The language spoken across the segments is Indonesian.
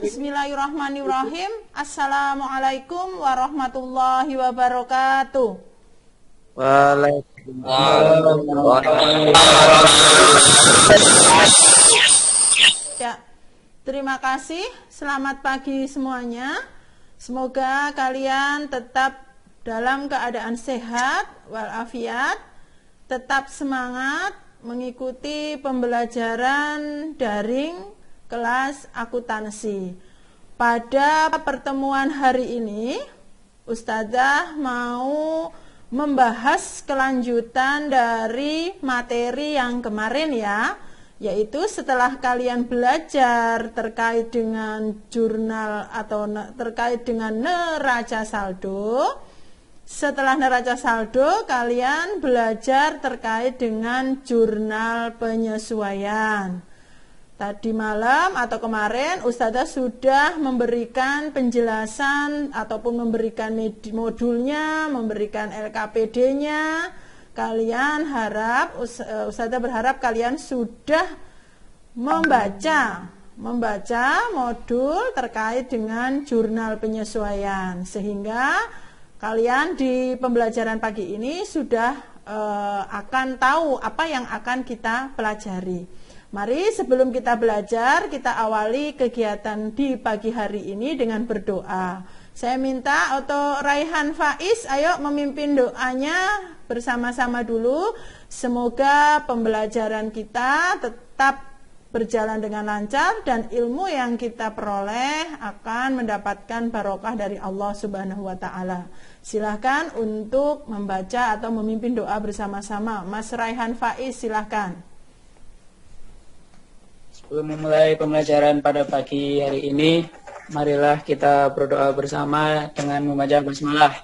Bismillahirrahmanirrahim. Assalamualaikum warahmatullahi wabarakatuh. Ya, terima kasih. Selamat pagi semuanya. Semoga kalian tetap dalam keadaan sehat walafiat, tetap semangat mengikuti pembelajaran daring kelas akuntansi. Pada pertemuan hari ini, Ustazah mau membahas kelanjutan dari materi yang kemarin ya, yaitu setelah kalian belajar terkait dengan jurnal atau terkait dengan neraca saldo. Setelah neraca saldo, kalian belajar terkait dengan jurnal penyesuaian. Tadi malam atau kemarin Ustazah sudah memberikan penjelasan ataupun memberikan modulnya, memberikan LKPD-nya. Kalian harap, Ustazah berharap kalian sudah membaca modul terkait dengan jurnal penyesuaian, sehingga kalian di pembelajaran pagi ini sudah akan tahu apa yang akan kita pelajari. Mari sebelum kita belajar, kita awali kegiatan di pagi hari ini dengan berdoa. Saya minta untuk Raihan Faiz, ayo memimpin doanya bersama-sama dulu. Semoga pembelajaran kita tetap berjalan dengan lancar dan ilmu yang kita peroleh akan mendapatkan barokah dari Allah Subhanahu wa taala. Silahkan untuk membaca atau memimpin doa bersama-sama. Mas Raihan Faiz, silahkan. Sebelum memulai pembelajaran pada pagi hari ini, marilah kita berdoa bersama dengan membaca basmalah.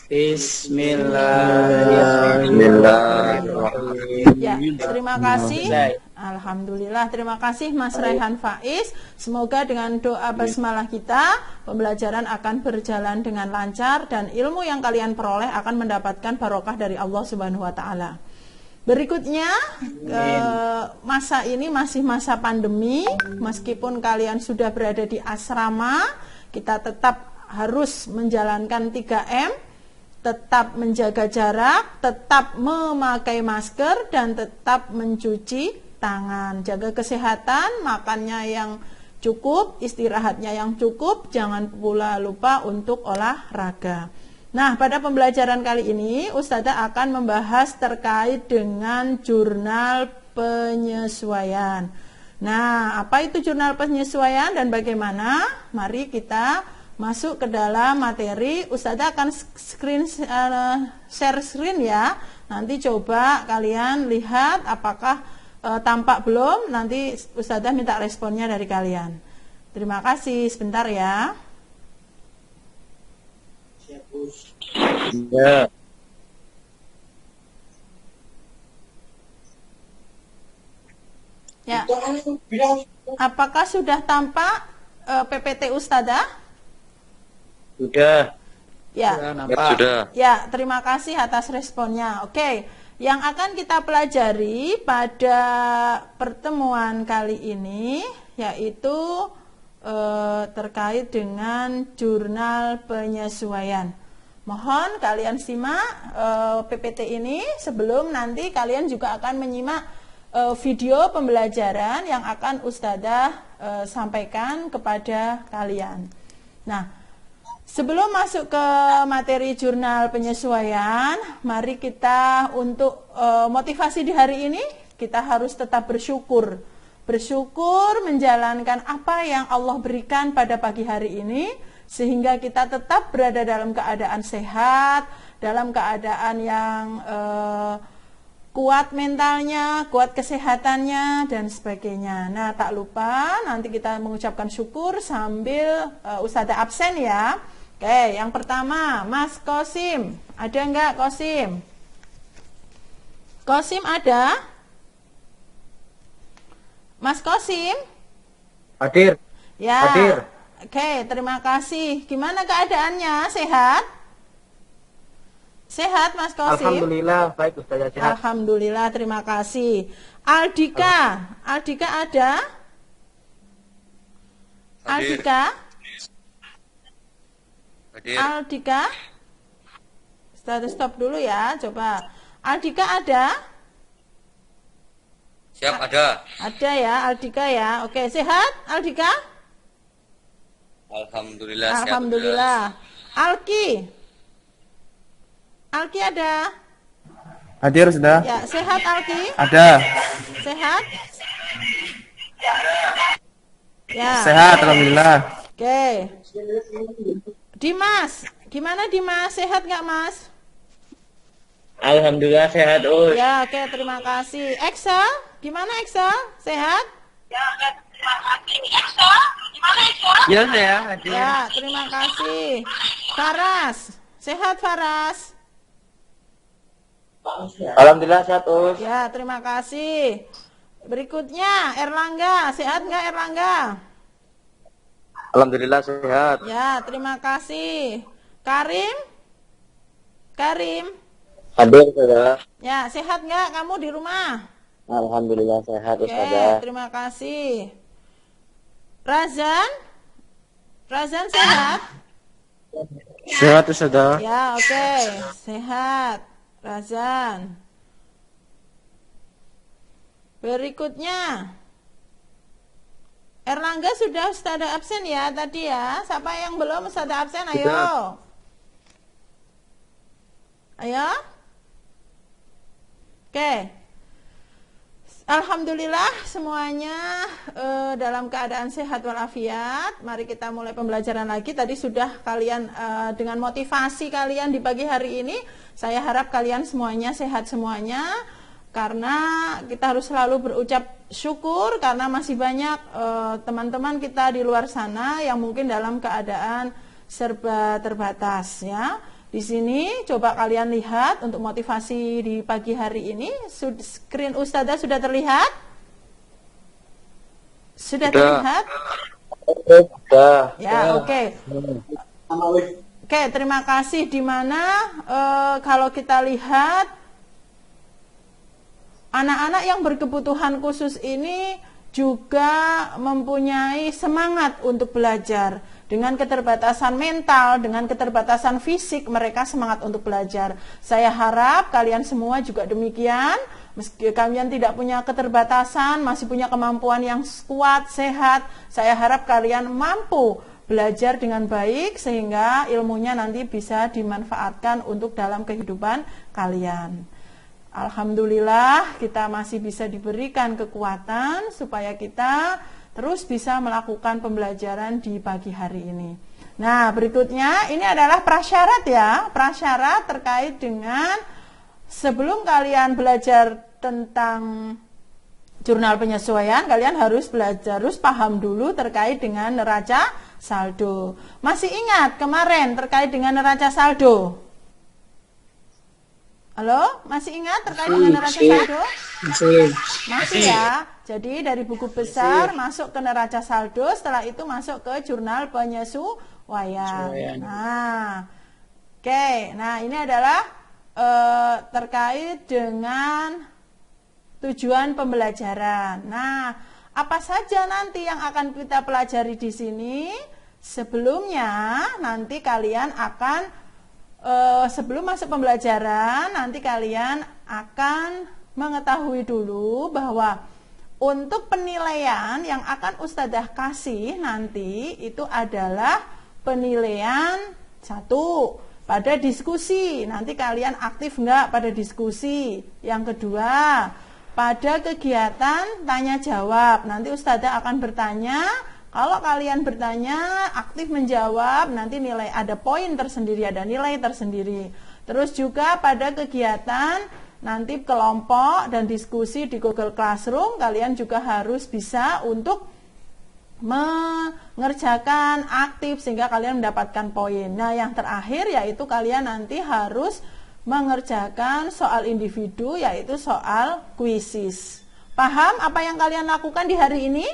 Bismillahirrahmanirrahim. Ya, terima kasih. Alhamdulillah, terima kasih Mas Raihan Faiz. Semoga dengan doa basmalah kita, pembelajaran akan berjalan dengan lancar dan ilmu yang kalian peroleh akan mendapatkan barokah dari Allah Subhanahu wa taala. Berikutnya, masa ini masih masa pandemi. Meskipun kalian sudah berada di asrama, kita tetap harus menjalankan 3M, tetap menjaga jarak, tetap memakai masker, dan tetap mencuci tangan. Jaga kesehatan, makannya yang cukup, istirahatnya yang cukup, jangan pula lupa untuk olahraga. Nah, pada pembelajaran kali ini Ustazah akan membahas terkait dengan jurnal penyesuaian. Nah, apa itu jurnal penyesuaian dan bagaimana? Mari kita masuk ke dalam materi. Ustazah akan share screen ya. Nanti coba kalian lihat apakah tampak belum. Nanti Ustazah minta responnya dari kalian. Terima kasih, sebentar ya. Ya. Ya. Apakah sudah tampak PPT Ustazah? Sudah. Ya. Sudah. Ya, terima kasih atas responnya. Oke. Yang akan kita pelajari pada pertemuan kali ini yaitu terkait dengan jurnal penyesuaian. Mohon kalian simak PPT ini sebelum nanti kalian juga akan menyimak video pembelajaran yang akan Ustazah sampaikan kepada kalian. Nah, sebelum masuk ke materi jurnal penyesuaian, mari kita untuk motivasi di hari ini kita harus tetap bersyukur. Bersyukur menjalankan apa yang Allah berikan pada pagi hari ini, sehingga kita tetap berada dalam keadaan sehat, dalam keadaan yang kuat mentalnya, kuat kesehatannya, dan sebagainya. Nah, tak lupa nanti kita mengucapkan syukur sambil Ustazah absen ya. Oke, yang pertama, Mas Kosim. Ada enggak Kosim? Kosim ada? Mas Kosim? Hadir. Ya. Hadir. Oke, terima kasih. Gimana keadaannya? Sehat? Sehat Mas Kosim? Alhamdulillah, baik Ustazah, sehat. Alhamdulillah, terima kasih. Aldika ada? Hadir. Aldika? Hadir. Aldika? Stop dulu ya, coba. Aldika ada? Siap, ada. Ada ya, Aldika ya. Oke, sehat Aldika? Alhamdulillah. Siap, Alhamdulillah. Alki? Alki ada? Hadir sudah. Ya, sehat Alki? Ada. Sehat? Ya. Sehat, alhamdulillah. Oke. Dimas, gimana Dimas? Sehat nggak Mas? Alhamdulillah sehat, Us. Ya, oke, terima kasih. Excel, gimana Excel? Sehat? Ya, saya hadir. Ya, terima kasih. Faras, sehat Faras? Alhamdulillah sehat, Us. Ya, terima kasih. Berikutnya, Erlangga, sehat nggak Erlangga? Alhamdulillah sehat. Ya, terima kasih. Karim? Karim? Hadir, Saudara. Ya, sehat nggak kamu di rumah? Alhamdulillah sehat, Oke, Ustazah. terima kasih. Razan? Razan sehat? Sehat sudah. Ya, oke. Sehat. Razan. Berikutnya. Erlangga sudah Ustazah absen ya tadi ya. Siapa yang belum Ustazah absen? Ayo. Ayo. Oke. Alhamdulillah semuanya dalam keadaan sehat walafiat. Mari kita mulai pembelajaran lagi. Tadi sudah kalian dengan motivasi kalian di pagi hari ini, saya harap kalian semuanya sehat semuanya. Karena kita harus selalu berucap syukur karena masih banyak teman-teman kita di luar sana yang mungkin dalam keadaan serba terbatas ya. Di sini coba kalian lihat untuk motivasi di pagi hari ini. Screen Ustazah sudah terlihat? Sudah terlihat? Sudah. Ya, oke. Oke, terima kasih. Dimana kalau kita lihat anak-anak yang berkebutuhan khusus ini juga mempunyai semangat untuk belajar. Dengan keterbatasan mental, dengan keterbatasan fisik, mereka semangat untuk belajar. Saya harap kalian semua juga demikian. Meski kalian tidak punya keterbatasan, masih punya kemampuan yang kuat, sehat, saya harap kalian mampu belajar dengan baik sehingga ilmunya nanti bisa dimanfaatkan untuk dalam kehidupan kalian. Alhamdulillah kita masih bisa diberikan kekuatan supaya kita terus bisa melakukan pembelajaran di pagi hari ini. Nah, berikutnya ini adalah prasyarat ya. Prasyarat terkait dengan sebelum kalian belajar tentang jurnal penyesuaian, kalian harus paham dulu terkait dengan neraca saldo. Masih ingat kemarin terkait dengan neraca saldo? Halo, masih ingat terkait dengan neraca saldo? Masih ya. Jadi dari buku besar masuk ke neraca saldo, setelah itu masuk ke jurnal penyesuaian. Nah, oke. Nah, ini adalah terkait dengan tujuan pembelajaran. Nah, apa saja nanti yang akan kita pelajari di sini? Sebelumnya nanti kalian akan sebelum masuk pembelajaran, nanti kalian akan mengetahui dulu bahwa untuk penilaian yang akan Ustazah kasih nanti itu adalah penilaian 1 pada diskusi. Nanti kalian aktif enggak pada diskusi? Yang kedua, pada kegiatan tanya jawab. Nanti Ustazah akan bertanya. Kalau kalian bertanya, aktif menjawab, nanti nilai ada poin tersendiri, ada nilai tersendiri. Terus juga pada kegiatan nanti kelompok dan diskusi di Google Classroom, kalian juga harus bisa untuk mengerjakan aktif sehingga kalian mendapatkan poin. Nah, yang terakhir yaitu kalian nanti harus mengerjakan soal individu, yaitu soal kuisis. Paham apa yang kalian lakukan di hari ini?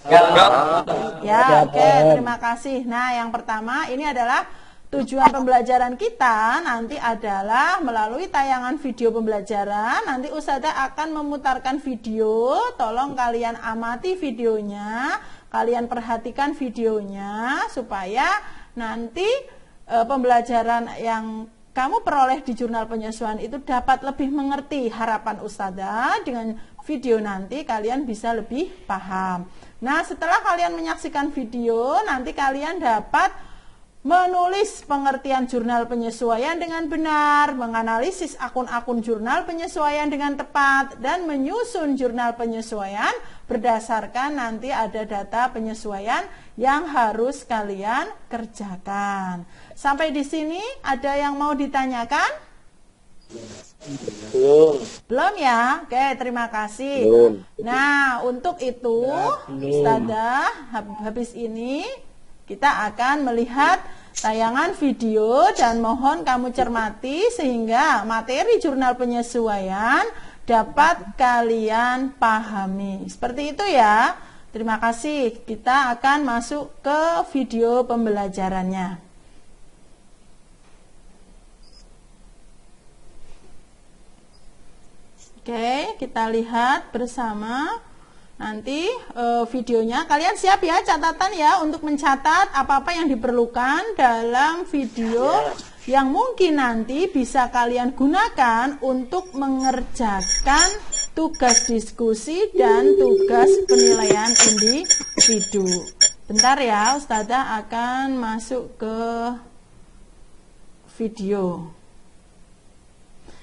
Ya, oke, terima kasih. Nah, yang pertama ini adalah tujuan pembelajaran kita nanti adalah melalui tayangan video pembelajaran. Nanti Ustazah akan memutarkan video, tolong kalian amati videonya. kalian perhatikan videonya supaya nanti pembelajaran yang kamu peroleh di jurnal penyesuaian itu dapat lebih mengerti. Harapan Ustazah dengan video nanti kalian bisa lebih paham. Nah, setelah kalian menyaksikan video, nanti kalian dapat menulis pengertian jurnal penyesuaian dengan benar, menganalisis akun-akun jurnal penyesuaian dengan tepat, dan menyusun jurnal penyesuaian berdasarkan nanti ada data penyesuaian yang harus kalian kerjakan. Sampai di sini ada yang mau ditanyakan? Belum ya? Oke, terima kasih. Nah, untuk itu Ustazah habis ini kita akan melihat tayangan video dan mohon kamu cermati sehingga materi jurnal penyesuaian dapat kalian pahami. Seperti itu ya. Terima kasih. Kita akan masuk ke video pembelajarannya. Oke, kita lihat bersama. Nanti videonya kalian siap ya, catatan ya untuk mencatat apa-apa yang diperlukan dalam video yang mungkin nanti bisa kalian gunakan untuk mengerjakan tugas diskusi dan tugas penilaian individu. Bentar ya, Ustazah akan masuk ke video.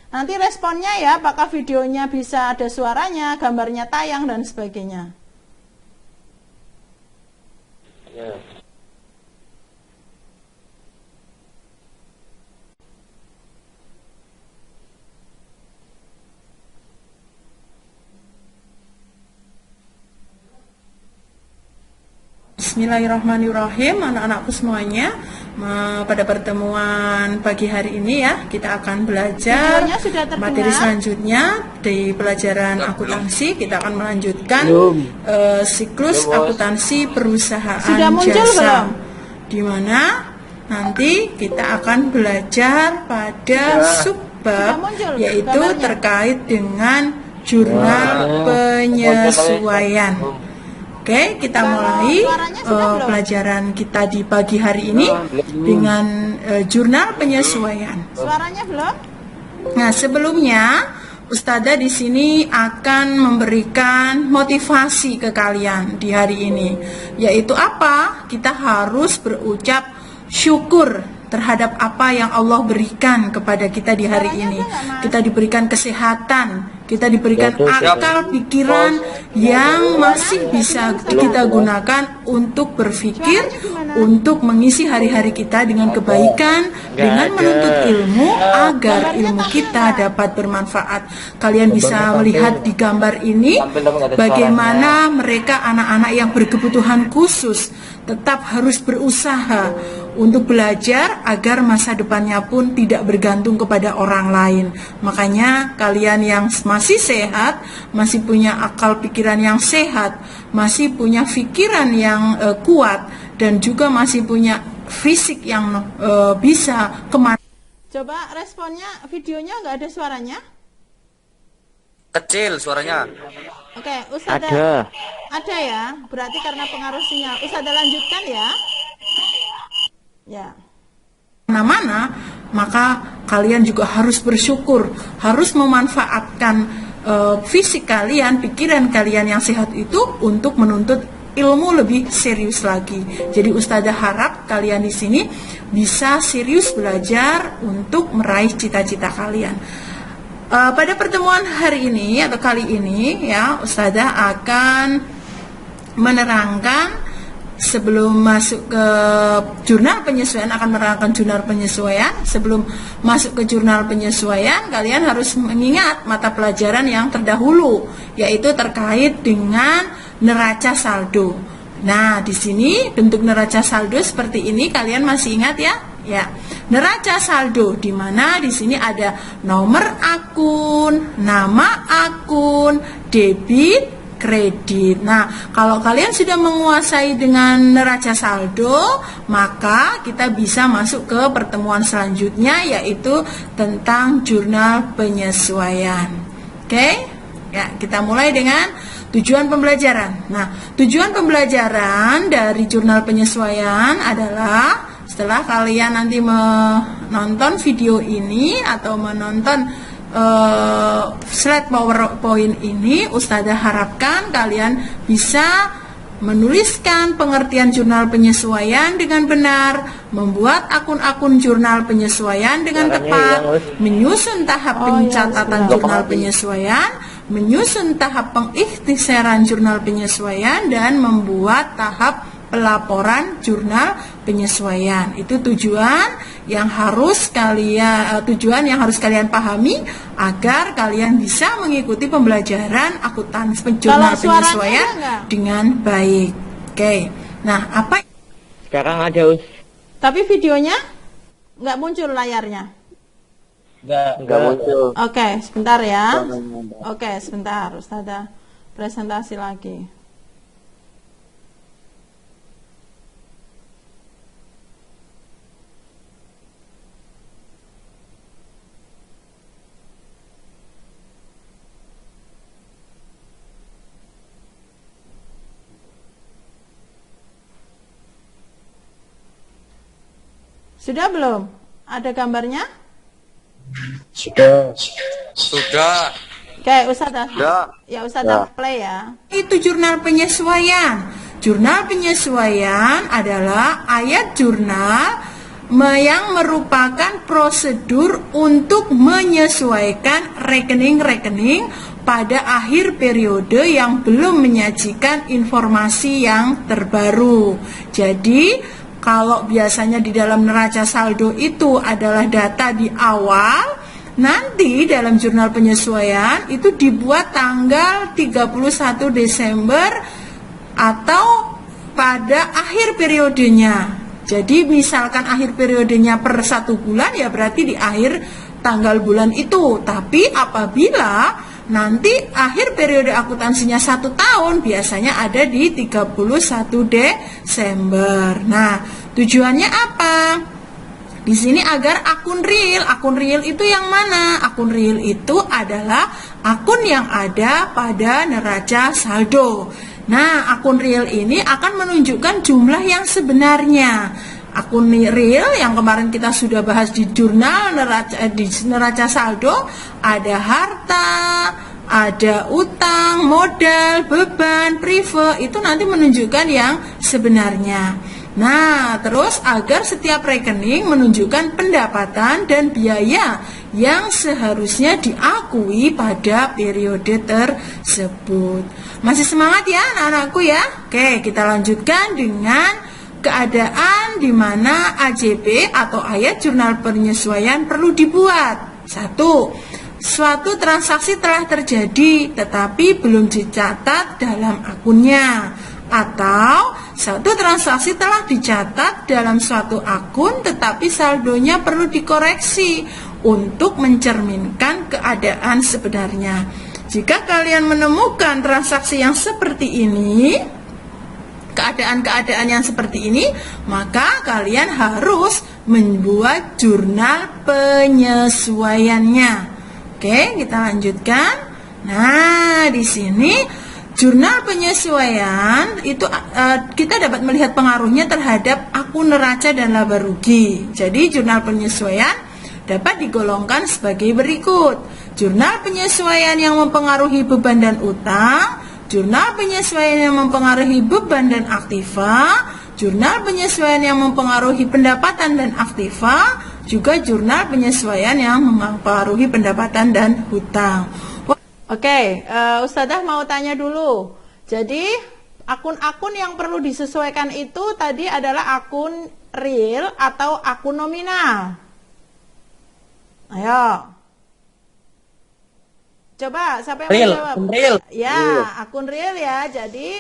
Nanti responnya ya, apakah videonya bisa ada suaranya, gambarnya tayang, dan sebagainya. Ya. Bismillahirrahmanirrahim, anak-anakku semuanya. Pada pertemuan pagi hari ini ya, kita akan belajar materi selanjutnya di pelajaran akuntansi. Kita akan melanjutkan siklus akuntansi perusahaan jasa, di mana nanti kita akan belajar pada subbab, yaitu terkait dengan jurnal penyesuaian. Oke, kita mulai pelajaran kita di pagi hari ini dengan jurnal penyesuaian. Suaranya belum? Nah, sebelumnya Ustazah di sini akan memberikan motivasi ke kalian di hari ini, yaitu apa? Kita harus berucap syukur terhadap apa yang Allah berikan kepada kita di hari ini. Kita diberikan kesehatan, kita diberikan akal pikiran yang masih bisa kita gunakan untuk berpikir, untuk mengisi hari-hari kita dengan kebaikan, dengan menuntut ilmu agar ilmu kita dapat bermanfaat. Kalian bisa melihat di gambar ini bagaimana mereka anak-anak yang berkebutuhan khusus tetap harus berusaha untuk belajar agar masa depannya pun tidak bergantung kepada orang lain. Makanya kalian yang masih sehat, masih punya akal pikiran yang sehat, masih punya pikiran yang kuat, dan juga masih punya fisik yang bisa kemana. Coba responnya, videonya nggak ada suaranya? Kecil suaranya. Oke, Ustazah. Ada ya, berarti karena pengaruh sinyal. Ustazah lanjutkan ya. Ya. Mana-mana, maka kalian juga harus bersyukur, harus memanfaatkan fisik kalian, pikiran kalian yang sehat itu untuk menuntut ilmu lebih serius lagi. Jadi Ustazah harap kalian di sini bisa serius belajar untuk meraih cita-cita kalian. Pada pertemuan hari ini atau kali ini ya, Ustazah akan menerangkan sebelum masuk ke jurnal penyesuaian, akan menerangkan jurnal penyesuaian. Sebelum masuk ke jurnal penyesuaian, kalian harus mengingat mata pelajaran yang terdahulu, yaitu terkait dengan neraca saldo. Nah, di sini bentuk neraca saldo seperti ini, kalian masih ingat ya? Ya, neraca saldo di mana di sini ada nomor akun, nama akun, debit, kredit. Nah, kalau kalian sudah menguasai dengan neraca saldo, maka kita bisa masuk ke pertemuan selanjutnya, yaitu tentang jurnal penyesuaian. Oke? Ya, kita mulai dengan tujuan pembelajaran. Nah, tujuan pembelajaran dari jurnal penyesuaian adalah setelah kalian nanti menonton video ini atau menonton slide PowerPoint ini, Ustazah harapkan kalian bisa menuliskan pengertian jurnal penyesuaian dengan penar, membuat akun-akun jurnal penyesuaian dengan tepat, menyusun tahap pencatatan jurnal penyesuaian, menyusun tahap pengikhtisaran jurnal penyesuaian, dan membuat tahap pelaporan jurnal penyesuaian. Itu tujuan yang harus kalian pahami agar kalian bisa mengikuti pembelajaran akuntansi jurnal penyesuaian dengan baik. Oke. Nah, apa Sekarang ada tapi videonya nggak muncul layarnya. nggak muncul. Oke, sebentar ya. Oke, sebentar. Ustazah presentasi lagi. Sudah belum? Ada gambarnya? Sudah. Oke, Ustazah. Sudah. Ya, Ustazah play ya. Itu jurnal penyesuaian. Jurnal penyesuaian adalah ayat jurnal yang merupakan prosedur untuk menyesuaikan rekening-rekening pada akhir periode yang belum menyajikan informasi yang terbaru. Jadi, kalau biasanya di dalam neraca saldo itu adalah data di awal, nanti dalam jurnal penyesuaian itu dibuat tanggal 31 Desember atau pada akhir periodenya. Jadi misalkan akhir periodenya per 1 bulan, ya berarti di akhir tanggal bulan itu. Tapi apabila nanti akhir periode akuntansinya 1 tahun, biasanya ada di 31 Desember. Nah, tujuannya apa? Di sini agar akun real itu yang mana? Akun real itu adalah akun yang ada pada neraca saldo. Nah, akun real ini akan menunjukkan jumlah yang sebenarnya. Akun real yang kemarin kita sudah bahas di jurnal neraca saldo, ada harta, ada utang, modal, beban, prive, itu nanti menunjukkan yang sebenarnya. Nah, terus agar setiap rekening menunjukkan pendapatan dan biaya yang seharusnya diakui pada periode tersebut. Masih semangat ya anak-anakku ya? Oke, kita lanjutkan dengan keadaan di mana AJP atau ayat jurnal penyesuaian perlu dibuat. 1. Suatu transaksi telah terjadi tetapi belum dicatat dalam akunnya. Atau suatu transaksi telah dicatat dalam suatu akun tetapi saldonya perlu dikoreksi untuk mencerminkan keadaan sebenarnya. Jika kalian menemukan transaksi yang seperti ini, keadaan-keadaan yang seperti ini, maka kalian harus membuat jurnal penyesuaiannya. Oke, kita lanjutkan. Nah, di sini jurnal penyesuaian itu kita dapat melihat pengaruhnya terhadap akun neraca dan laba rugi. Jadi jurnal penyesuaian dapat digolongkan sebagai berikut. Jurnal penyesuaian yang mempengaruhi beban dan utang, jurnal penyesuaian yang mempengaruhi beban dan aktiva, jurnal penyesuaian yang mempengaruhi pendapatan dan aktiva, juga jurnal penyesuaian yang mempengaruhi pendapatan dan hutang. Oke, Ustazah mau tanya dulu. Jadi, akun-akun yang perlu disesuaikan itu tadi adalah akun real atau akun nominal? Ayo. Coba, siapa yang Real, menjawab? akun real. Ya, akun real ya. Jadi,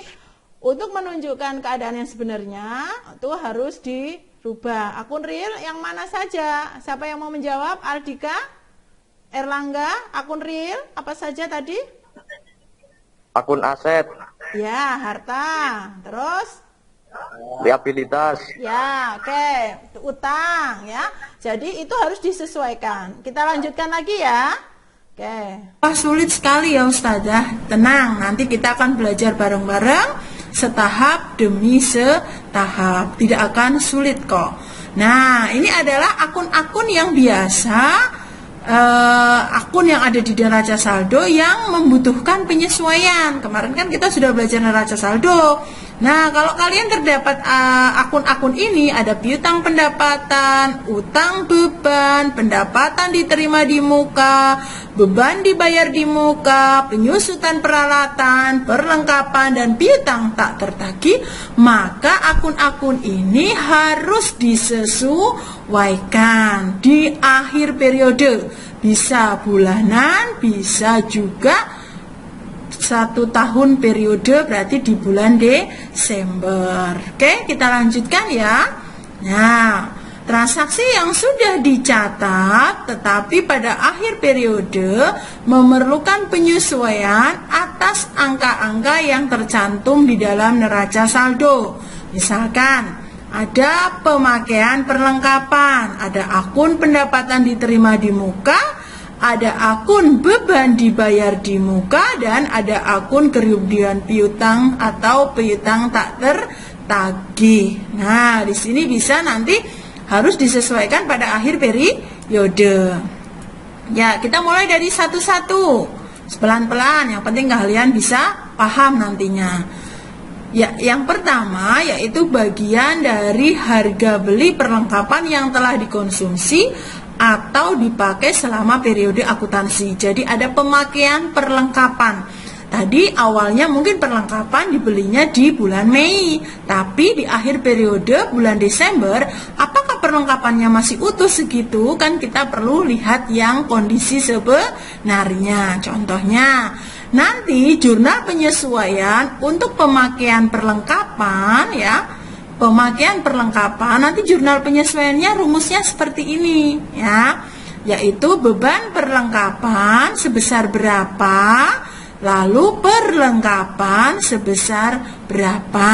untuk menunjukkan keadaan yang sebenarnya, itu harus dirubah. Akun real yang mana saja? Siapa yang mau menjawab? Aldika? Erlangga, akun real apa saja tadi? Akun aset, Ya, harta. Terus? liabilitas, Ya, oke. Utang ya. Jadi itu harus disesuaikan. Kita lanjutkan lagi ya. Oke. Wah, sulit sekali ya Ustazah. Tenang, nanti kita akan belajar bareng-bareng setahap demi setahap. Tidak akan sulit kok. Nah, ini adalah akun-akun yang biasa, akun yang ada di neraca saldo yang membutuhkan penyesuaian. Kemarin kan kita sudah belajar neraca saldo. Nah, kalau kalian terdapat akun-akun ini, ada piutang pendapatan, utang beban, pendapatan diterima di muka, beban dibayar di muka, penyusutan peralatan, perlengkapan, dan piutang tak tertagih, maka akun-akun ini harus disesuaikan di akhir periode. Bisa bulanan, bisa juga 1 tahun periode, berarti di bulan Desember. Oke, kita lanjutkan ya. Nah, transaksi yang sudah dicatat tetapi pada akhir periode memerlukan penyesuaian atas angka-angka yang tercantum di dalam neraca saldo. Misalkan ada pemakaian perlengkapan, ada akun pendapatan diterima di muka, ada akun beban dibayar di muka, dan ada akun kerugian piutang atau piutang tak tertagih. Nah, di sini bisa nanti harus disesuaikan pada akhir periode. Ya, kita mulai dari satu-satu, pelan-pelan. Yang penting kalian bisa paham nantinya. Ya, yang pertama yaitu bagian dari harga beli perlengkapan yang telah dikonsumsi atau dipakai selama periode akuntansi. Jadi ada pemakaian perlengkapan. Tadi awalnya mungkin perlengkapan dibelinya di bulan Mei, tapi di akhir periode bulan Desember, apakah perlengkapannya masih utuh segitu? Kan kita perlu lihat yang kondisi sebenarnya. Contohnya, nanti jurnal penyesuaian untuk pemakaian perlengkapan ya. Pemakaian perlengkapan, nanti jurnal penyesuaiannya rumusnya seperti ini ya, yaitu beban perlengkapan sebesar berapa, lalu perlengkapan sebesar berapa.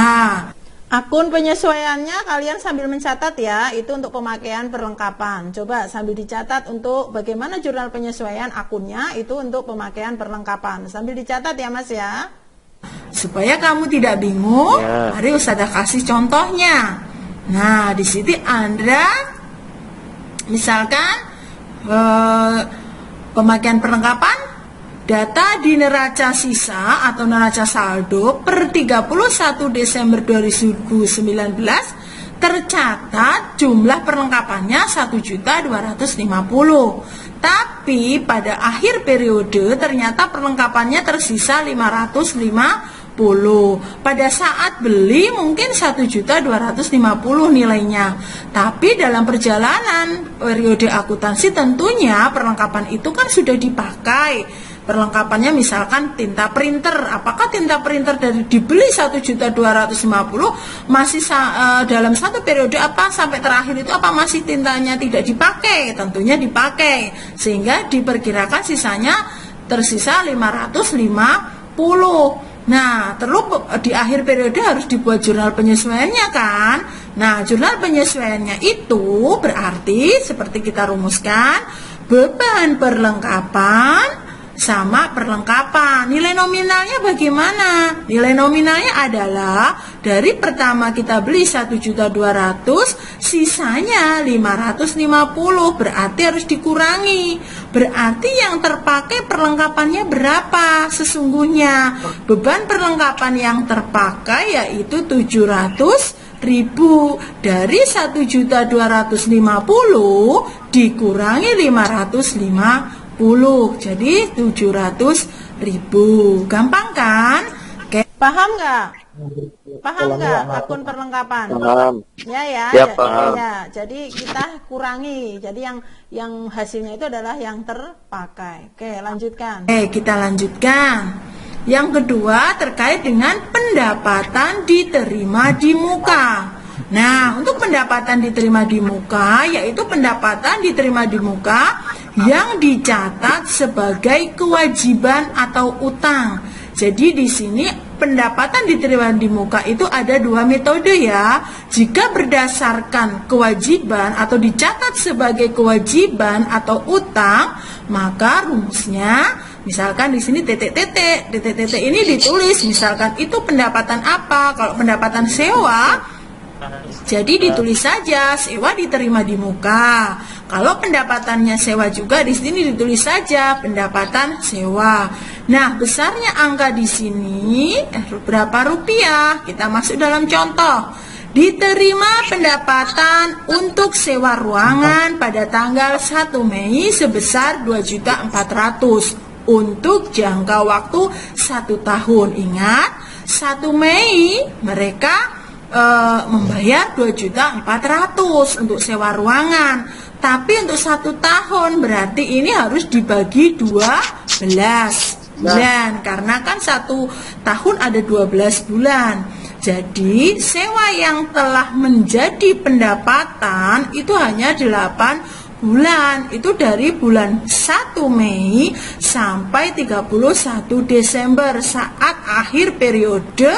Akun penyesuaiannya kalian sambil mencatat ya, itu untuk pemakaian perlengkapan. Coba sambil dicatat untuk bagaimana jurnal penyesuaian akunnya, itu untuk pemakaian perlengkapan. Sambil dicatat ya Mas ya. Supaya kamu tidak bingung, mari Ustazah kasih contohnya. Nah, di sini Anda misalkan pemakaian perlengkapan, data di neraca sisa atau neraca saldo per 31 Desember 2019 tercatat jumlah perlengkapannya 1.250.000. Tapi pada akhir periode ternyata perlengkapannya tersisa 550. Pada saat beli mungkin 1.250 nilainya. Tapi dalam perjalanan periode akuntansi tentunya perlengkapan itu kan sudah dipakai. Perlengkapannya misalkan tinta printer. Apakah tinta printer dari dibeli 1.250 masih dalam satu periode apa sampai terakhir itu apa masih tintanya tidak dipakai? Tentunya dipakai. Sehingga diperkirakan sisanya tersisa 550. Nah, terus di akhir periode harus dibuat jurnal penyesuaiannya kan? Nah, jurnal penyesuaiannya itu berarti seperti kita rumuskan, beban perlengkapan sama perlengkapan. Nilai nominalnya bagaimana? Nilai nominalnya adalah dari pertama kita beli 1.200.000, sisanya 550, berarti harus dikurangi. Berarti yang terpakai perlengkapannya berapa sesungguhnya? Beban perlengkapan yang terpakai yaitu 700.000. Dari 1.250 dikurangi 550. Jadi 700.000. Gampang kan? Oke. Paham nggak? Paham nggak akun perlengkapan? Paham. Ya, paham. Ya, jadi kita kurangi. Jadi yang hasilnya itu adalah yang terpakai. Oke, lanjutkan. Kita lanjutkan. Yang kedua terkait dengan pendapatan diterima di muka. Nah, untuk pendapatan diterima di muka, yaitu pendapatan diterima di muka yang dicatat sebagai kewajiban atau utang. Jadi di sini pendapatan diterima di muka itu ada dua metode ya. Jika berdasarkan kewajiban atau dicatat sebagai kewajiban atau utang, maka rumusnya misalkan di sini titik-titik ini ditulis misalkan itu pendapatan apa. Kalau pendapatan sewa, jadi ditulis saja sewa diterima di muka. Kalau pendapatannya sewa juga di sini ditulis saja pendapatan sewa. Nah, besarnya angka di sini berapa rupiah? Kita masuk dalam contoh. Diterima pendapatan untuk sewa ruangan pada tanggal 1 Mei sebesar 2.400.000 untuk jangka waktu 1 tahun. Ingat, 1 Mei mereka membayar 2.400.000 untuk sewa ruangan. Tapi untuk 1 tahun berarti ini harus dibagi 12 bulan. Karena kan 1 tahun ada 12 bulan. Jadi sewa yang telah menjadi pendapatan itu hanya 8 bulan. Itu dari bulan 1 Mei sampai 31 Desember saat akhir periode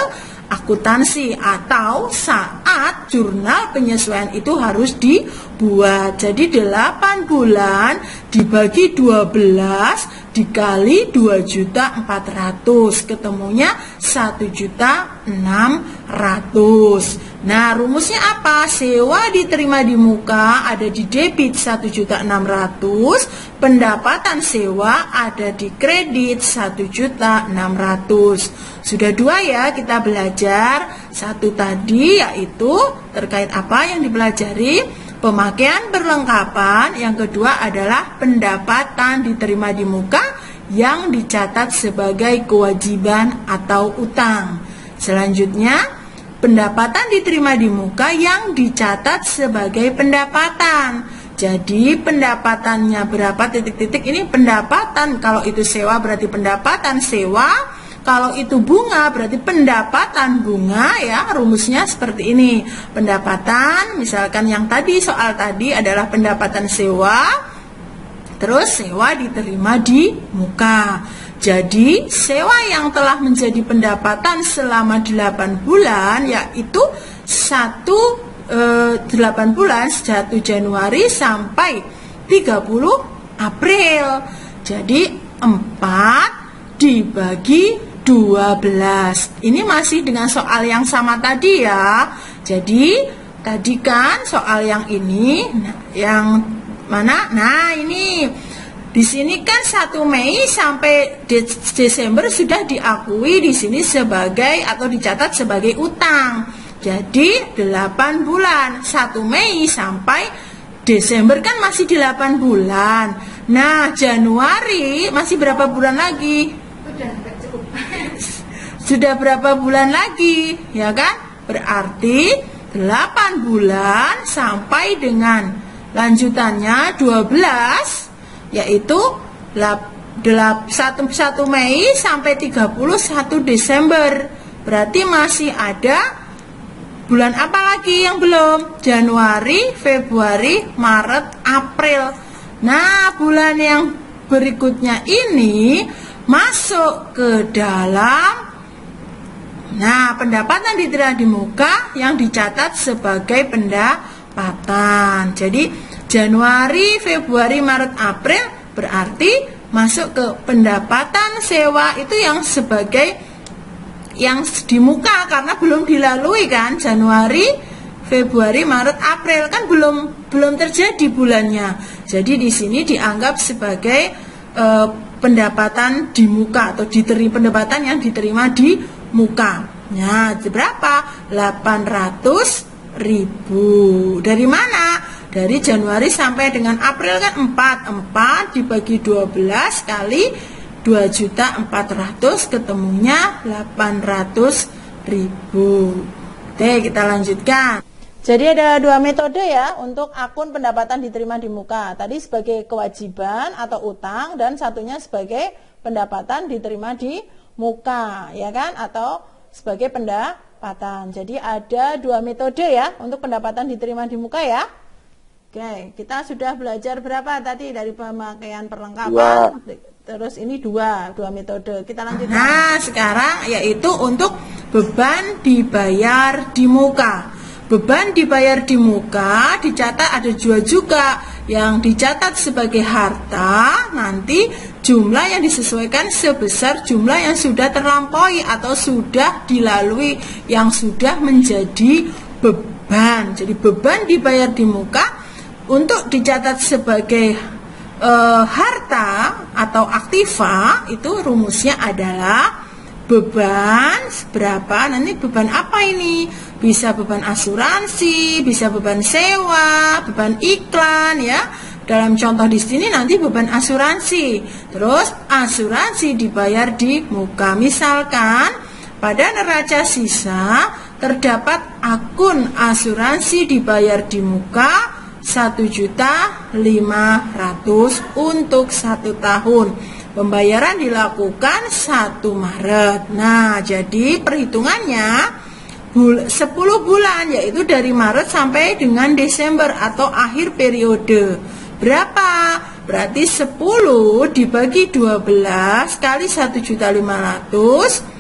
akuntansi atau saat jurnal penyesuaian itu harus dibuat. Jadi 8 bulan dibagi 12 dikali 2.400.000 ketemunya 1.600.000. Nah, rumusnya apa? Sewa diterima di muka ada di debit 1.600.000, pendapatan sewa ada di kredit 1.600.000. Sudah 2 ya kita belajar. 1 tadi yaitu terkait apa yang dipelajari? Pemakaian perlengkapan. Yang kedua adalah pendapatan diterima di muka yang dicatat sebagai kewajiban atau utang. Selanjutnya, pendapatan diterima di muka yang dicatat sebagai pendapatan. Jadi pendapatannya berapa titik-titik ini pendapatan. Kalau itu sewa berarti pendapatan sewa. Kalau itu bunga berarti pendapatan bunga ya. Rumusnya seperti ini. Pendapatan misalkan yang tadi soal tadi adalah pendapatan sewa. Terus sewa diterima di muka. Jadi sewa yang telah menjadi pendapatan selama 8 bulan yaitu 8 bulan 1 Januari sampai 30 April. Jadi 4 dibagi 12. Ini masih dengan soal yang sama tadi ya. Jadi tadi kan soal yang ini, yang mana? Nah, ini di sini kan 1 Mei sampai Desember sudah diakui di sini sebagai atau dicatat sebagai utang. Jadi 8 bulan, 1 Mei sampai Desember kan masih 8 bulan. Nah, Januari masih berapa bulan lagi? Sudah berapa bulan lagi, ya kan? Berarti 8 bulan sampai dengan lanjutannya 12, yaitu 1 Mei sampai 31 Desember. Berarti masih ada bulan apa lagi yang belum? Januari, Februari, Maret, April. Nah, bulan yang berikutnya ini masuk ke dalam pendapatan diterima di muka yang dicatat sebagai pendapatan. Jadi Januari, Februari, Maret, April berarti masuk ke pendapatan sewa itu yang sebagai yang di muka karena belum dilalui kan. Januari, Februari, Maret, April kan belum terjadi bulannya. Jadi di sini dianggap sebagai pendapatan di muka atau pendapatan yang diterima di muka. Nah, berapa? 800.000. Dari mana? Dari Januari sampai dengan April kan 4 dibagi 12 kali 2.400.000 ketemunya 800.000. Oke, kita lanjutkan. Jadi ada 2 metode ya untuk akun pendapatan diterima di muka. Tadi sebagai kewajiban atau utang dan satunya sebagai pendapatan diterima di muka, ya kan? Atau sebagai pendapatan. Jadi ada 2 metode ya untuk pendapatan diterima di muka ya. Oke, kita sudah belajar berapa tadi dari pemakaian perlengkapan? Terus ini dua metode. Kita lanjutkan. Nah, sekarang yaitu untuk beban dibayar di muka. Beban dibayar di muka dicatat ada dua juga. Yang dicatat sebagai harta, nanti jumlah yang disesuaikan sebesar jumlah yang sudah terlampaui atau sudah dilalui, yang sudah menjadi beban. Jadi beban dibayar di muka untuk dicatat sebagai harta atau aktiva, itu rumusnya adalah beban berapa. Nanti beban apa ini? Bisa beban asuransi, bisa beban sewa, beban iklan ya. Dalam contoh di sini nanti beban asuransi. Terus asuransi dibayar di muka. Misalkan pada neraca sisa terdapat akun asuransi dibayar di muka 1.500.000 untuk 1 tahun. Pembayaran dilakukan 1 Maret. Nah, jadi perhitungannya 10 bulan, yaitu dari Maret sampai dengan Desember atau akhir periode. Berapa? Berarti 10 dibagi 12 kali 1.500.000,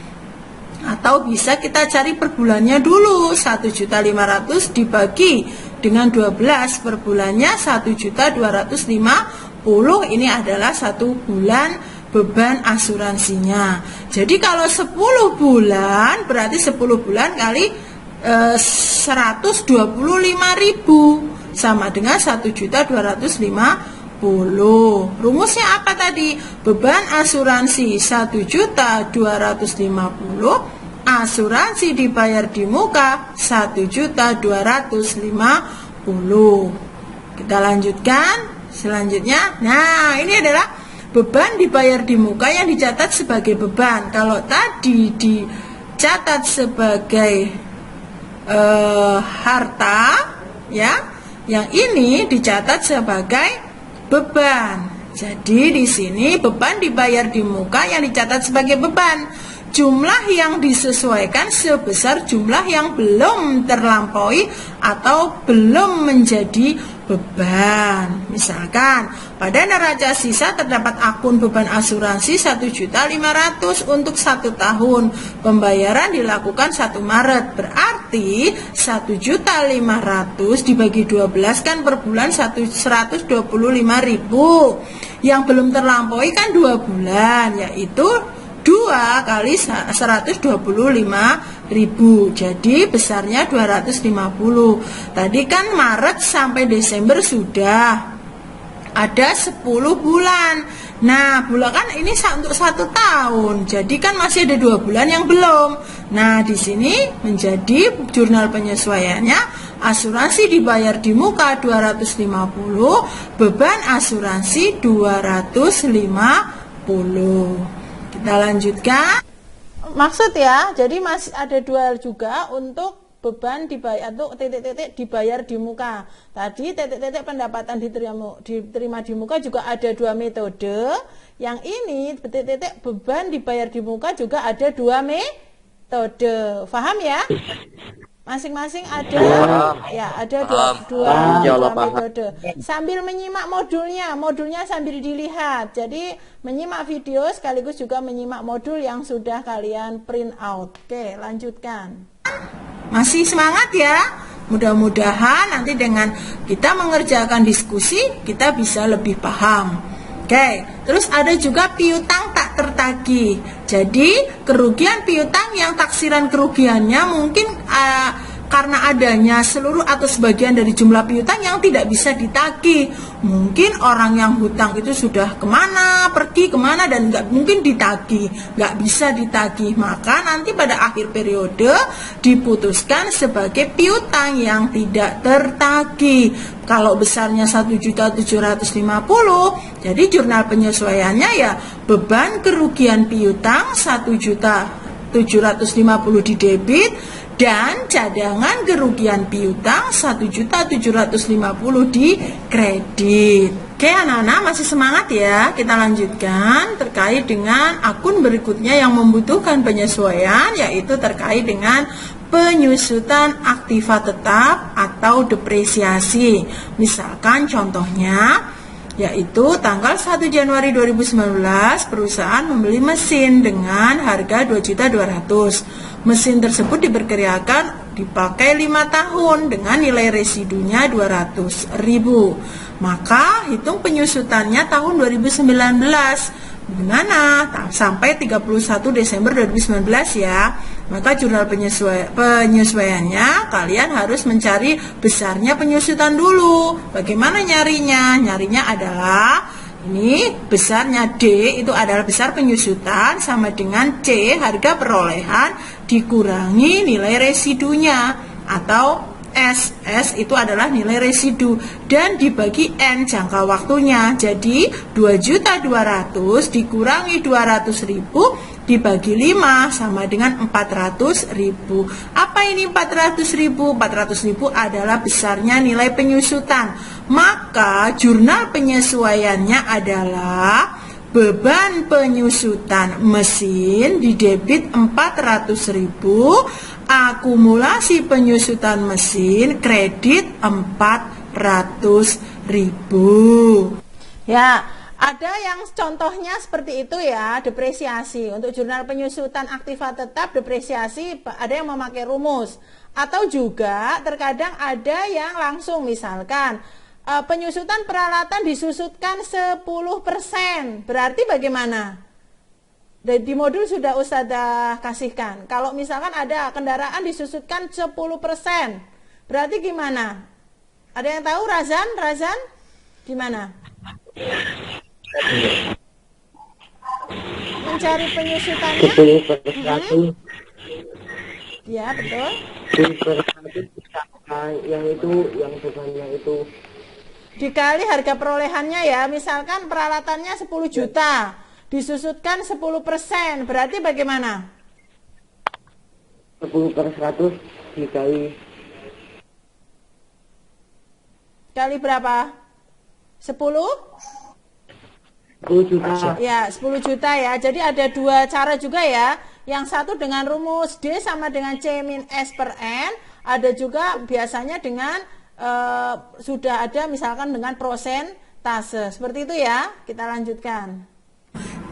atau bisa kita cari per bulannya dulu. 1.500.000 dibagi dengan 12 per bulannya 1.250.000. Ini adalah 1 bulan beban asuransinya. Jadi kalau 10 bulan berarti 10 bulan kali 125.000 sama dengan 1.250.000. Rumusnya apa tadi? Beban asuransi 1.250.000, asuransi dibayar di muka 1.250.000. Kita lanjutkan selanjutnya. Nah, ini adalah beban dibayar di muka yang dicatat sebagai beban. Kalau tadi dicatat sebagai harta, ya, yang ini dicatat sebagai beban. Jadi di sini beban dibayar di muka yang dicatat sebagai beban. Jumlah yang disesuaikan sebesar jumlah yang belum terlampaui atau belum menjadi beban. Misalkan pada neraca sisa terdapat akun beban asuransi 1.500.000 untuk 1 tahun. Pembayaran dilakukan 1 Maret. Berarti 1.500.000 dibagi 12 kan per bulan 125.000. Yang belum terlampaui kan 2 bulan, yaitu 2 kali 125.000, jadi besarnya 250. Tadi kan Maret sampai Desember sudah ada 10 bulan. Nah, bulan kan ini untuk 1 tahun, jadi kan masih ada 2 bulan yang belum. Nah, di sini menjadi jurnal penyesuaiannya asuransi dibayar di muka 250, beban asuransi 250. Kita lanjutkan. Maksud ya, jadi masih ada 2 juga untuk beban dibayar atau titik-titik dibayar di muka. Tadi titik-titik pendapatan diterima di muka juga ada 2 metode. Yang ini titik-titik beban dibayar di muka juga ada 2 metode. Paham ya? Masing-masing ada ada dua metode. Sambil menyimak modulnya sambil dilihat. Jadi menyimak video sekaligus juga menyimak modul yang sudah kalian print out. Oke, lanjutkan. Masih semangat ya? Mudah-mudahan nanti dengan kita mengerjakan diskusi kita bisa lebih paham. Oke, terus ada juga piutang tak tertagih. Jadi kerugian piutang yang taksiran kerugiannya mungkin karena adanya seluruh atau sebagian dari jumlah piutang yang tidak bisa ditagih. Mungkin orang yang hutang itu sudah pergi kemana dan nggak mungkin ditagih, nggak bisa ditagih. Maka nanti pada akhir periode diputuskan sebagai piutang yang tidak tertagih. Kalau besarnya 1.750.000, jadi jurnal penyesuaiannya ya beban kerugian piutang 1.750.000 di debit dan cadangan kerugian piutang 1.750.000 di kredit. Oke anak-anak, masih semangat ya? Kita lanjutkan terkait dengan akun berikutnya yang membutuhkan penyesuaian, yaitu terkait dengan penyusutan aktiva tetap atau depresiasi. Misalkan contohnya yaitu tanggal 1 Januari 2019 perusahaan membeli mesin dengan harga 2.200.000. Mesin tersebut diperkirakan dipakai 5 tahun dengan nilai residunya 200.000. Maka hitung penyusutannya tahun 2019. Gimana? Sampai 31 Desember 2019 ya. Maka jurnal penyesuaiannya kalian harus mencari besarnya penyusutan dulu. Bagaimana nyarinya? Nyarinya adalah ini besarnya D itu adalah besar penyusutan sama dengan C harga perolehan dikurangi nilai residunya, atau S itu adalah nilai residu dan dibagi N jangka waktunya. Jadi 2.200.000 dikurangi 200.000 dibagi 5 sama dengan 400.000. Apa ini 400.000? 400.000 adalah besarnya nilai penyusutan. Maka jurnal penyesuaiannya adalah beban penyusutan mesin di debit 400.000, akumulasi penyusutan mesin kredit 400.000. Ya, ada yang contohnya seperti itu ya, depresiasi. Untuk jurnal penyusutan aktiva tetap depresiasi ada yang memakai rumus, atau juga terkadang ada yang langsung, misalkan penyusutan peralatan disusutkan 10%. Berarti bagaimana? Di modul sudah Ustazah kasihkan. Kalau misalkan ada kendaraan disusutkan 10%, berarti gimana? Ada yang tahu, Razan? Razan? Gimana? Mencari penyusutannya? 10%. Ya, betul. 10% yang itu, yang bebannya itu. Dikali harga perolehannya ya, misalkan peralatannya 10 juta, disusutkan 10%, berarti bagaimana? 10/100 dikali. Kali berapa? 10? 10 juta. Ya, 10 juta ya. Jadi ada dua cara juga ya. Yang satu dengan rumus D sama dengan C min S per N. Ada juga biasanya dengan sudah ada misalkan dengan prosentase. Seperti itu ya. Kita lanjutkan.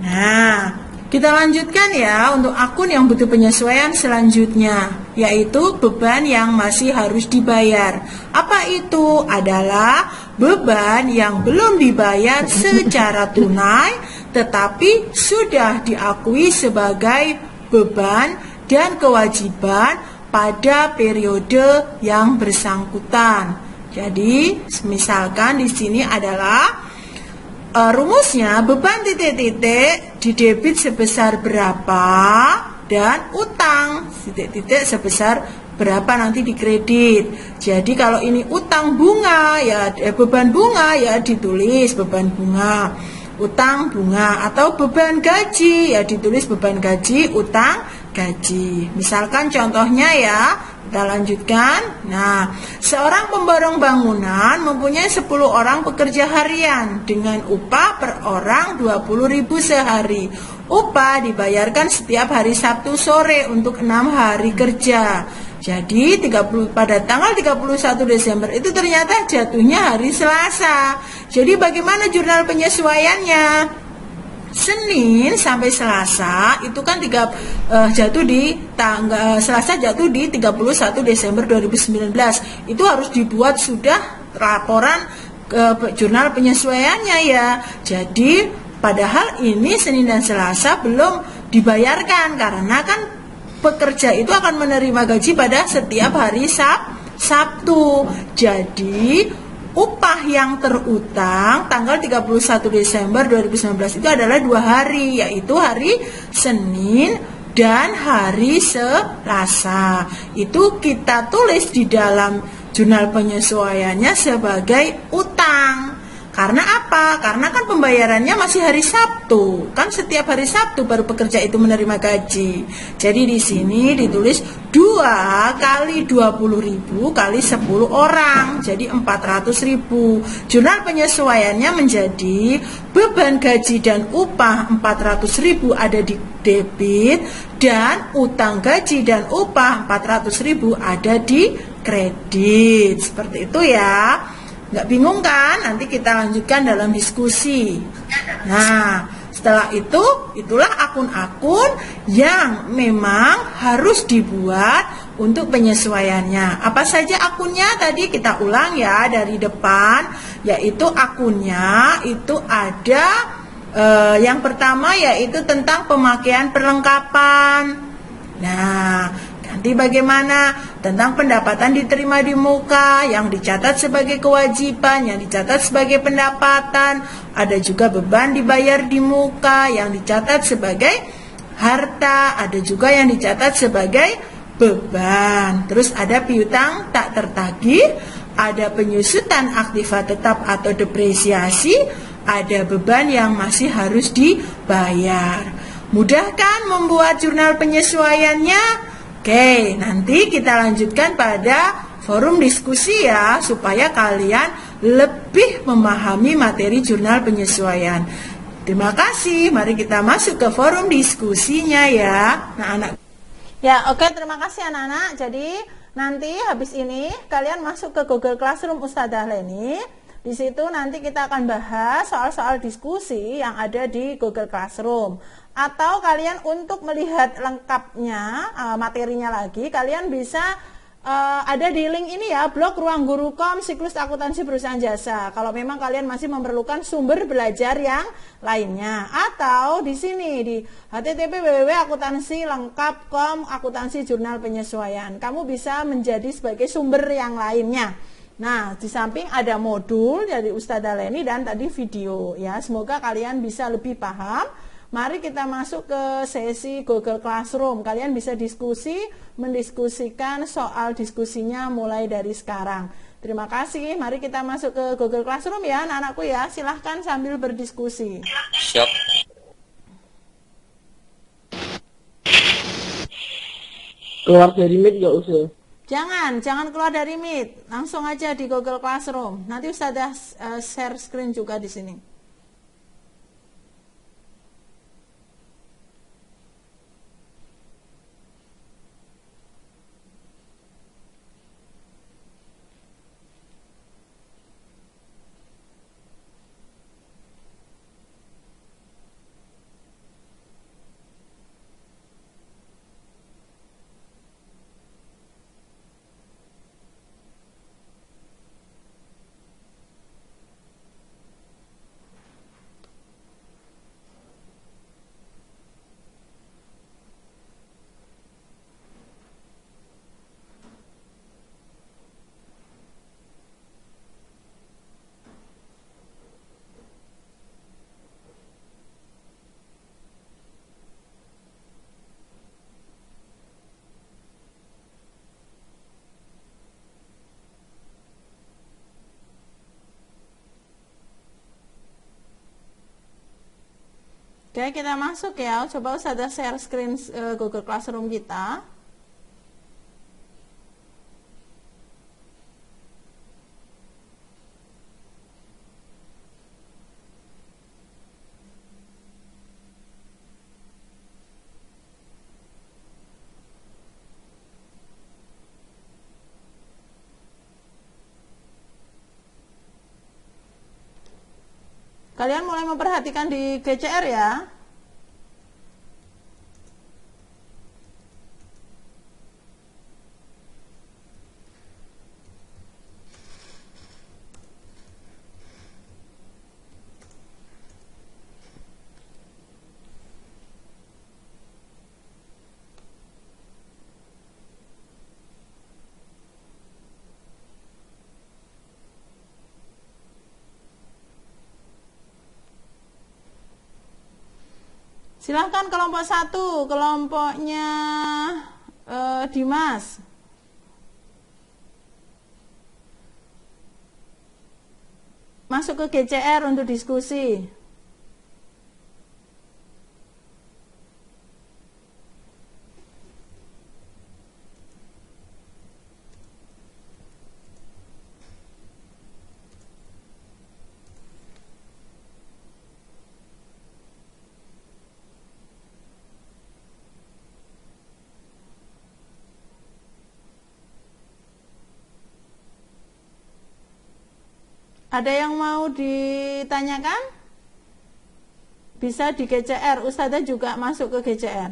Nah, kita lanjutkan ya untuk akun yang butuh penyesuaian selanjutnya, yaitu beban yang masih harus dibayar. Apa itu? Adalah beban yang belum dibayar secara tunai tetapi sudah diakui sebagai beban dan kewajiban pada periode yang bersangkutan. Jadi, misalkan di sini adalah rumusnya beban titik-titik di debit sebesar berapa dan utang titik-titik sebesar berapa nanti di kredit. Jadi kalau ini utang bunga ya beban bunga ya ditulis beban bunga, utang bunga, atau beban gaji ya ditulis beban gaji, utang gaji. Misalkan contohnya ya, kita lanjutkan. Nah, seorang pemborong bangunan mempunyai 10 orang pekerja harian dengan upah per orang 20.000 sehari. Upah dibayarkan setiap hari Sabtu sore untuk 6 hari kerja. Jadi pada tanggal 31 Desember itu ternyata jatuhnya hari Selasa. Jadi bagaimana jurnal penyesuaiannya? Senin sampai Selasa itu kan jatuh di tanggal Selasa jatuh di 31 Desember 2019. Itu harus dibuat sudah laporan jurnal penyesuaiannya ya. Jadi padahal ini Senin dan Selasa belum dibayarkan karena kan pekerja itu akan menerima gaji pada setiap hari Sabtu. Jadi upah yang terutang tanggal 31 Desember 2019 itu adalah 2 hari, yaitu hari Senin dan hari Selasa. Itu kita tulis di dalam jurnal penyesuaiannya sebagai utang. Karena apa? Karena kan pembayarannya masih hari Sabtu. Kan setiap hari Sabtu baru pekerja itu menerima gaji. Jadi di sini ditulis 2 kali 20.000 kali 10 orang. Jadi 400.000. Jurnal penyesuaiannya menjadi beban gaji dan upah 400.000 ada di debit dan utang gaji dan upah 400.000 ada di kredit. Seperti itu ya. Nggak bingung kan? Nanti kita lanjutkan dalam diskusi. Nah, setelah itu, itulah akun-akun yang memang harus dibuat untuk penyesuaiannya. Apa saja akunnya? Tadi kita ulang ya dari depan, yaitu akunnya itu ada yang pertama yaitu tentang pemakaian perlengkapan. Nah, nanti bagaimana tentang pendapatan diterima di muka yang dicatat sebagai kewajiban, yang dicatat sebagai pendapatan, ada juga beban dibayar di muka yang dicatat sebagai harta, ada juga yang dicatat sebagai beban. Terus ada piutang tak tertagih, ada penyusutan aktiva tetap atau depresiasi, ada beban yang masih harus dibayar. Mudah kan membuat jurnal penyesuaiannya? Oke, nanti kita lanjutkan pada forum diskusi ya, supaya kalian lebih memahami materi jurnal penyesuaian. Terima kasih, mari kita masuk ke forum diskusinya ya. Nah, anak. Ya, oke, terima kasih anak-anak. Jadi, nanti habis ini kalian masuk ke Google Classroom Ustadzah Leni. Di situ nanti kita akan bahas soal-soal diskusi yang ada di Google Classroom. Atau kalian untuk melihat lengkapnya materinya lagi, kalian bisa ada di link ini ya, blog Ruang Guru.com siklus akuntansi perusahaan jasa. Kalau memang kalian masih memerlukan sumber belajar yang lainnya, atau di sini di http://www.akuntansilengkap.com akuntansi jurnal penyesuaian. Kamu bisa menjadi sebagai sumber yang lainnya. Nah, di samping ada modul dari Ustadzah Leni dan tadi video ya. Semoga kalian bisa lebih paham. Mari kita masuk ke sesi Google Classroom. Kalian bisa mendiskusikan soal diskusinya mulai dari sekarang. Terima kasih. Mari kita masuk ke Google Classroom ya, anak-anakku ya. Silahkan sambil berdiskusi. Siap. Keluar dari Meet nggak usah. Jangan keluar dari Meet. Langsung aja di Google Classroom. Nanti Ustadzah share screen juga di sini. Oke, kita masuk ya. Coba Ustadzah share screen Google Classroom kita. Kalian mulai memperhatikan di GCR ya. Silahkan kelompok 1, kelompoknya Dimas. Masuk ke GCR untuk diskusi. Ada yang mau ditanyakan? Bisa di GCR, Ustazah juga masuk ke GCR.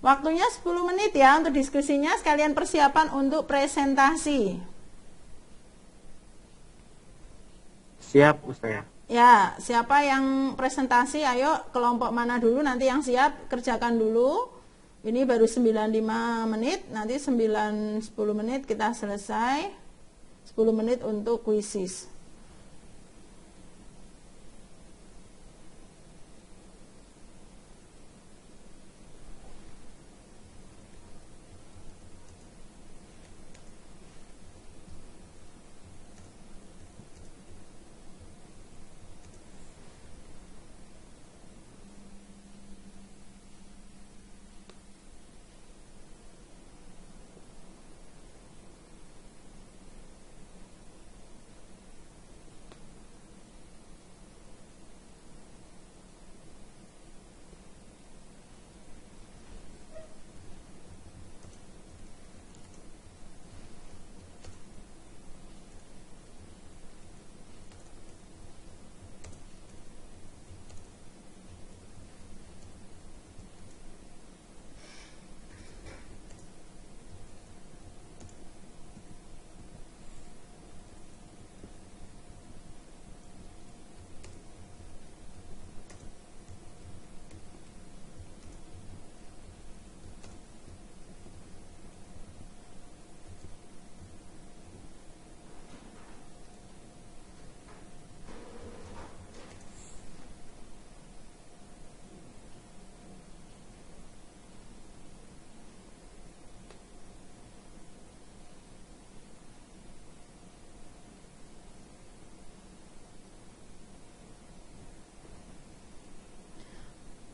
Waktunya 10 menit ya untuk diskusinya, sekalian persiapan untuk presentasi. Siap, Ustaz. Ya, siapa yang presentasi, ayo kelompok mana dulu, nanti yang siap kerjakan dulu. Ini baru 95 menit, nanti 10 menit kita selesai. 10 menit untuk kuisis.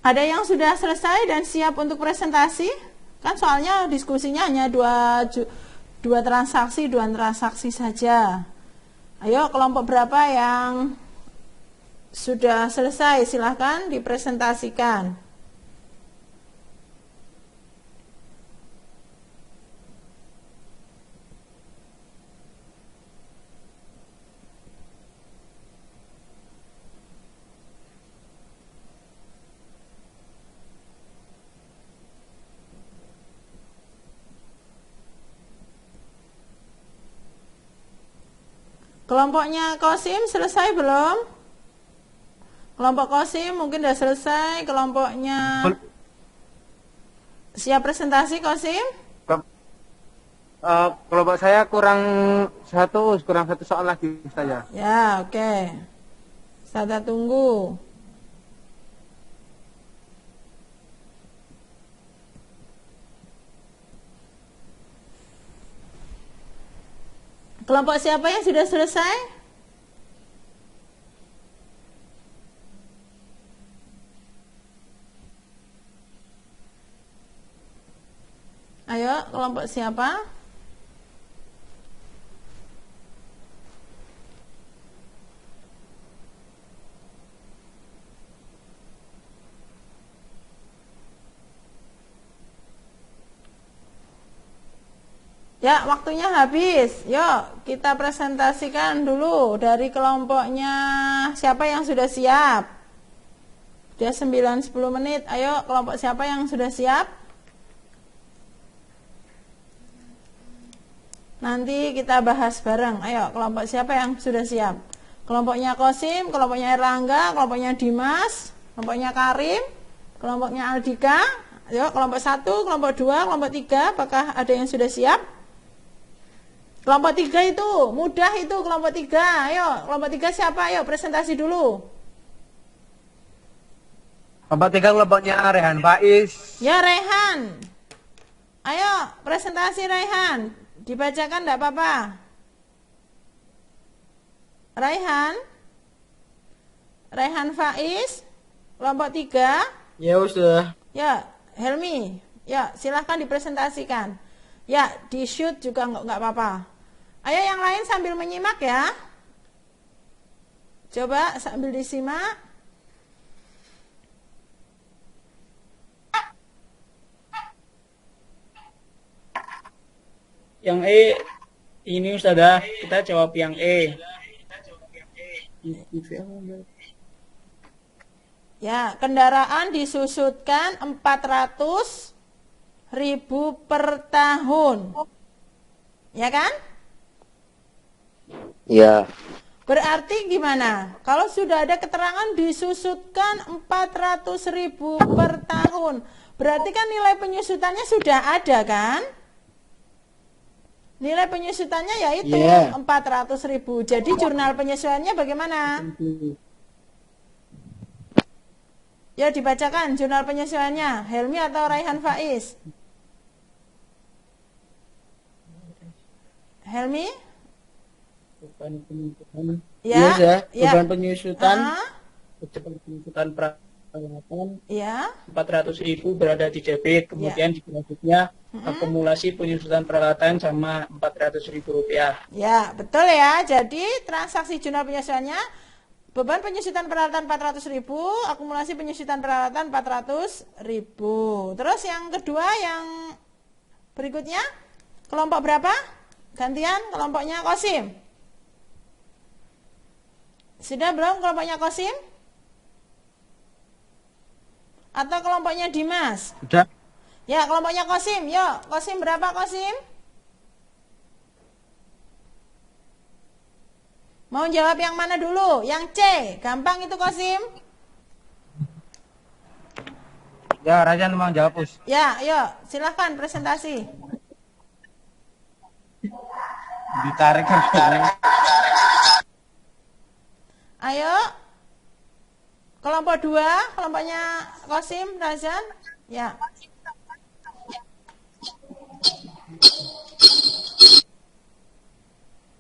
Ada yang sudah selesai dan siap untuk presentasi? Kan soalnya diskusinya hanya dua transaksi saja. Ayo, kelompok berapa yang sudah selesai? Silahkan dipresentasikan. Kelompoknya Kosim selesai belum? Kelompok Kosim mungkin sudah selesai. Kelompoknya siap presentasi Kosim? Kelompok saya kurang satu soal lagi, Ustaz. Ya, oke. Saya tunggu. Kelompok siapa yang sudah selesai? Ayo, kelompok siapa? Ya, waktunya habis. Yuk, kita presentasikan dulu dari kelompoknya siapa yang sudah siap. Sudah 9-10 menit. Ayo, kelompok siapa yang sudah siap? Nanti kita bahas bareng. Ayo, kelompok siapa yang sudah siap? Kelompoknya Kosim, kelompoknya Erlangga, kelompoknya Dimas, kelompoknya Karim, kelompoknya Aldika. Ayo, kelompok 1, kelompok 2, kelompok 3. Apakah ada yang sudah siap? Kelompok 3 itu, mudah itu kelompok 3. Ayo, kelompok 3 siapa? Ayo, presentasi dulu. Kelompok 3 kelompoknya Rehan Faiz. Ya, Rehan. Ayo, presentasi Rehan. Dibacakan enggak apa-apa. Rehan Faiz, kelompok 3. Ya, Ustaz. Ya, Helmi. Ya, silahkan dipresentasikan. Ya, di shoot juga enggak apa-apa. Ayo yang lain sambil menyimak ya. Coba sambil disimak. Yang E ini Ustazah, kita jawab yang E. Ya, kendaraan disusutkan 400.000 per tahun. Ya kan? Ya. Berarti gimana? Kalau sudah ada keterangan disusutkan 400.000 per tahun, berarti kan nilai penyusutannya sudah ada kan? Nilai penyusutannya yaitu 400.000. Jadi jurnal penyesuaiannya bagaimana? Ya, dibacakan jurnal penyesuaiannya. Helmi atau Raihan Faiz? Helmi? Beban penyusutan. Ya, Beban penyusutan. Ah. Penyusutan peralatan. Ya. 400.000 berada di debit, kemudian di kreditnya akumulasi penyusutan peralatan sama Rp400.000. Ya, betul ya. Jadi transaksi jurnal penyesuaiannya beban penyusutan peralatan 400.000, akumulasi penyusutan peralatan 400.000. Terus yang kedua, yang berikutnya, kelompok berapa? Gantian kelompoknya Qasim. Sudah belum kelompoknya Qasim? Atau kelompoknya Dimas? Sudah. Ya, kelompoknya Qasim. Yuk, Qasim berapa Qasim? Mau jawab yang mana dulu? Yang C. Gampang itu Qasim. Ya, Rajan mau jawab, Us. Ya, yuk, silahkan presentasi. Ditarik kan. Ayo. Kelompok 2, kelompoknya Qasim, Razan. Ya.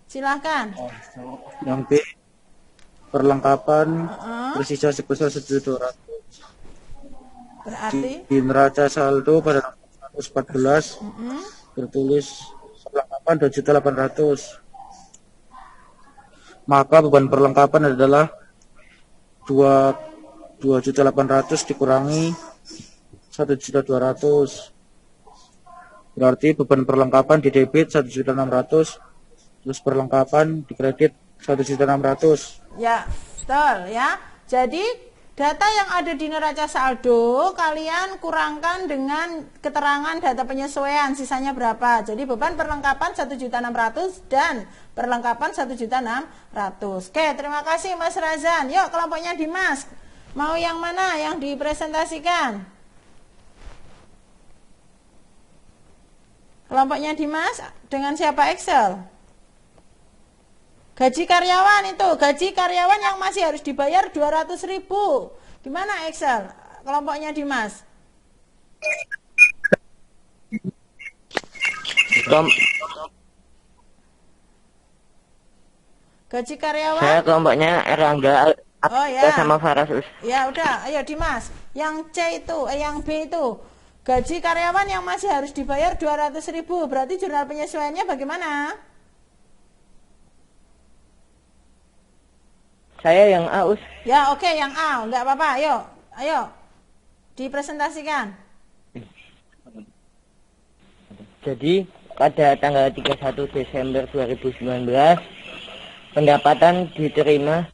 Silahkan. Yang B, perlengkapan bersisa sebesar 1.200. Berarti Di neraca saldo pada 114 tertulis perlengkapan 2.800.000. Maka beban perlengkapan adalah 2.800.000 dikurangi 1.200.000. Berarti beban perlengkapan di debit 1.600.000. Terus perlengkapan di kredit 1.600.000. ya, betul ya. Jadi data yang ada di neraca saldo kalian kurangkan dengan keterangan data penyesuaian, sisanya berapa. Jadi beban perlengkapan 1.600.000 dan perlengkapan 1.600.000. Oke, terima kasih Mas Razan. Yuk kelompoknya Dimas. Mau yang mana yang dipresentasikan? Kelompoknya Dimas dengan siapa Excel? Gaji karyawan itu, gaji karyawan yang masih harus dibayar 200.000. Gimana Excel? Kelompoknya Dimas. Gaji karyawan? Saya kelompoknya Erlangga Oh ya. sama Faras. Ya udah, ayo Dimas. Yang C itu, yang B itu. Gaji karyawan yang masih harus dibayar 200.000. Berarti jurnal penyesuaiannya bagaimana? Saya yang A, Us. Ya oke, yang A, enggak apa-apa, ayo, dipresentasikan. Jadi pada tanggal 31 Desember 2019 pendapatan diterima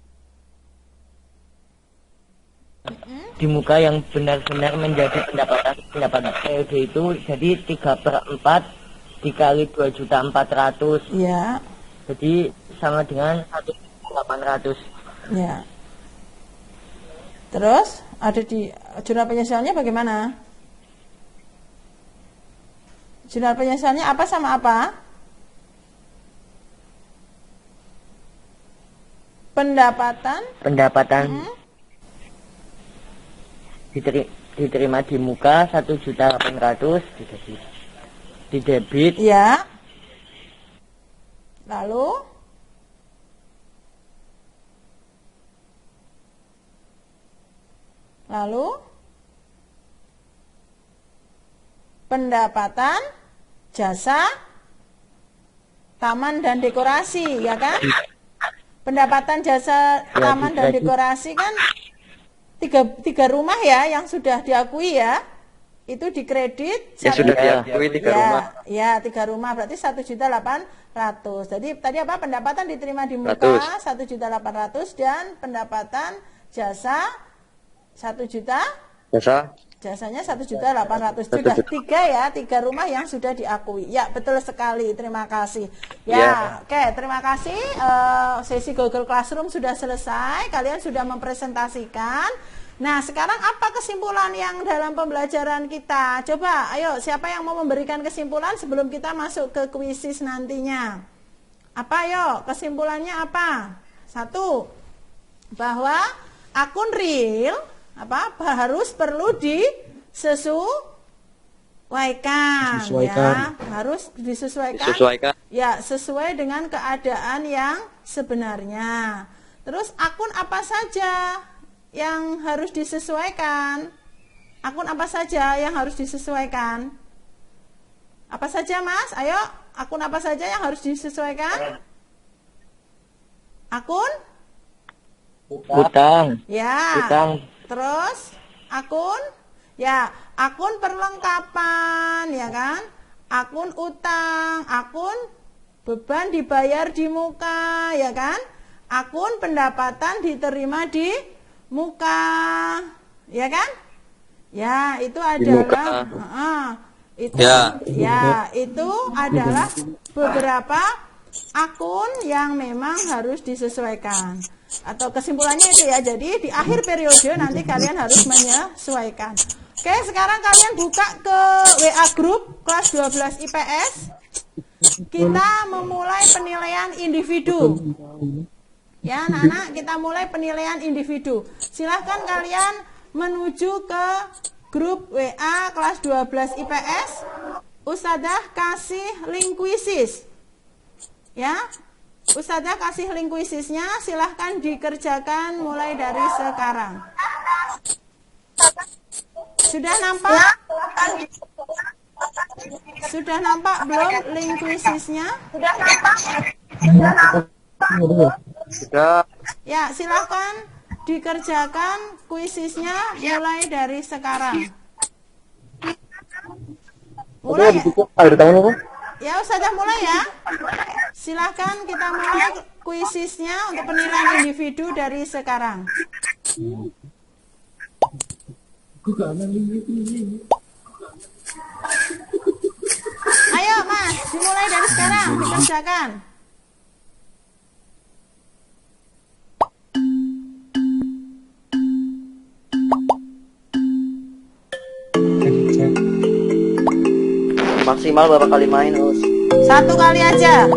di muka yang benar-benar menjadi pendapatan periode itu jadi 3/4 dikali 2.400.000. Ya. Jadi sama dengan 1.800. Ya. Terus ada di jurnal penyesuaiannya bagaimana? Jurnal penyesuaiannya apa sama apa? Pendapatan diterima di muka 1.800.000 di debit. Ya. Lalu pendapatan jasa taman dan dekorasi, ya kan? Pendapatan jasa taman dan dekorasi kan tiga rumah ya yang sudah diakui ya. itu dikredit Ya sudah diakui 3 rumah. Ya, 3 rumah berarti 1.800.000. Jadi tadi apa? Pendapatan diterima di muka 1.800.000 dan pendapatan jasa 1 juta. Jasanya 1.800.000. Sudah 3 rumah yang sudah diakui. Ya, betul sekali. Terima kasih. Oke, terima kasih. Sesi Google Classroom sudah selesai. Kalian sudah mempresentasikan. Nah, sekarang apa kesimpulan yang dalam pembelajaran kita? Coba, ayo, siapa yang mau memberikan kesimpulan sebelum kita masuk ke kuisis nantinya? Apa, ayo, kesimpulannya apa? 1, bahwa akun real harus perlu disesuaikan. Ya, harus disesuaikan. Ya, sesuai dengan keadaan yang sebenarnya. Terus akun apa saja yang harus disesuaikan? Akun apa saja yang harus disesuaikan? Apa saja, Mas? Ayo, akun apa saja yang harus disesuaikan? Akun? Utang. Ya. Utang. Terus akun? Ya, akun perlengkapan, ya kan? Akun utang, akun beban dibayar di muka, ya kan? Akun pendapatan diterima di muka, ya kan? Ya, itu adalah itu adalah beberapa akun yang memang harus disesuaikan. Atau kesimpulannya itu ya. Jadi di akhir periode nanti kalian harus menyesuaikan. Oke, sekarang kalian buka ke WA group kelas 12 IPS. Kita memulai penilaian individu. Ya, anak-anak, kita mulai penilaian individu. Silahkan kalian menuju ke grup WA kelas 12 IPS. Ustadzah kasih link kuisis. Ya, Ustadzah kasih link kuisisnya. Silahkan dikerjakan mulai dari sekarang. Sudah nampak? Sudah nampak belum link kuisisnya? Sudah. Ya, silahkan dikerjakan kuisisnya mulai dari sekarang. Mulai ya? Ya, Ustazah mulai ya. Silahkan kita mulai kuisisnya untuk penilaian individu dari sekarang. Ayo Mas, dimulai dari sekarang, dikerjakan. Maksimal berapa kali main, Us? 1 kali aja.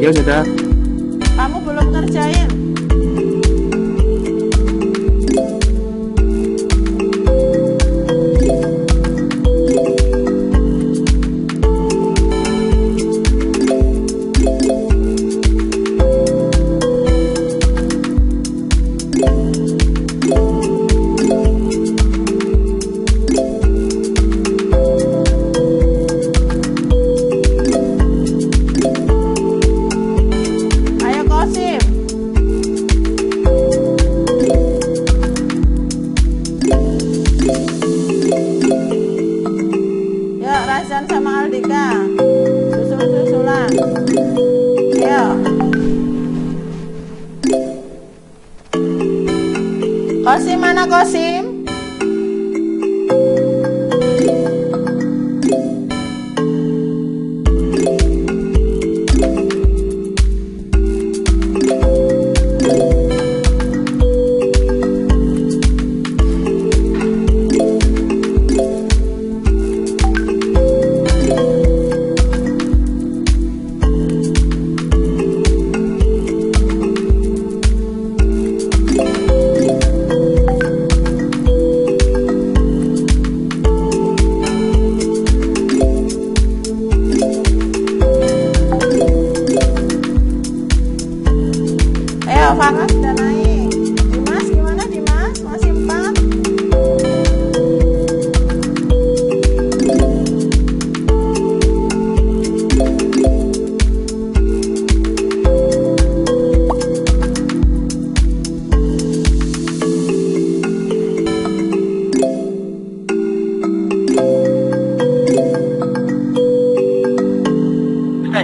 Ya sudah. Kamu belum ngerjain. Kosim mana Kosim? Farah sudah naik. Dimas gimana Dimas? Masih 4?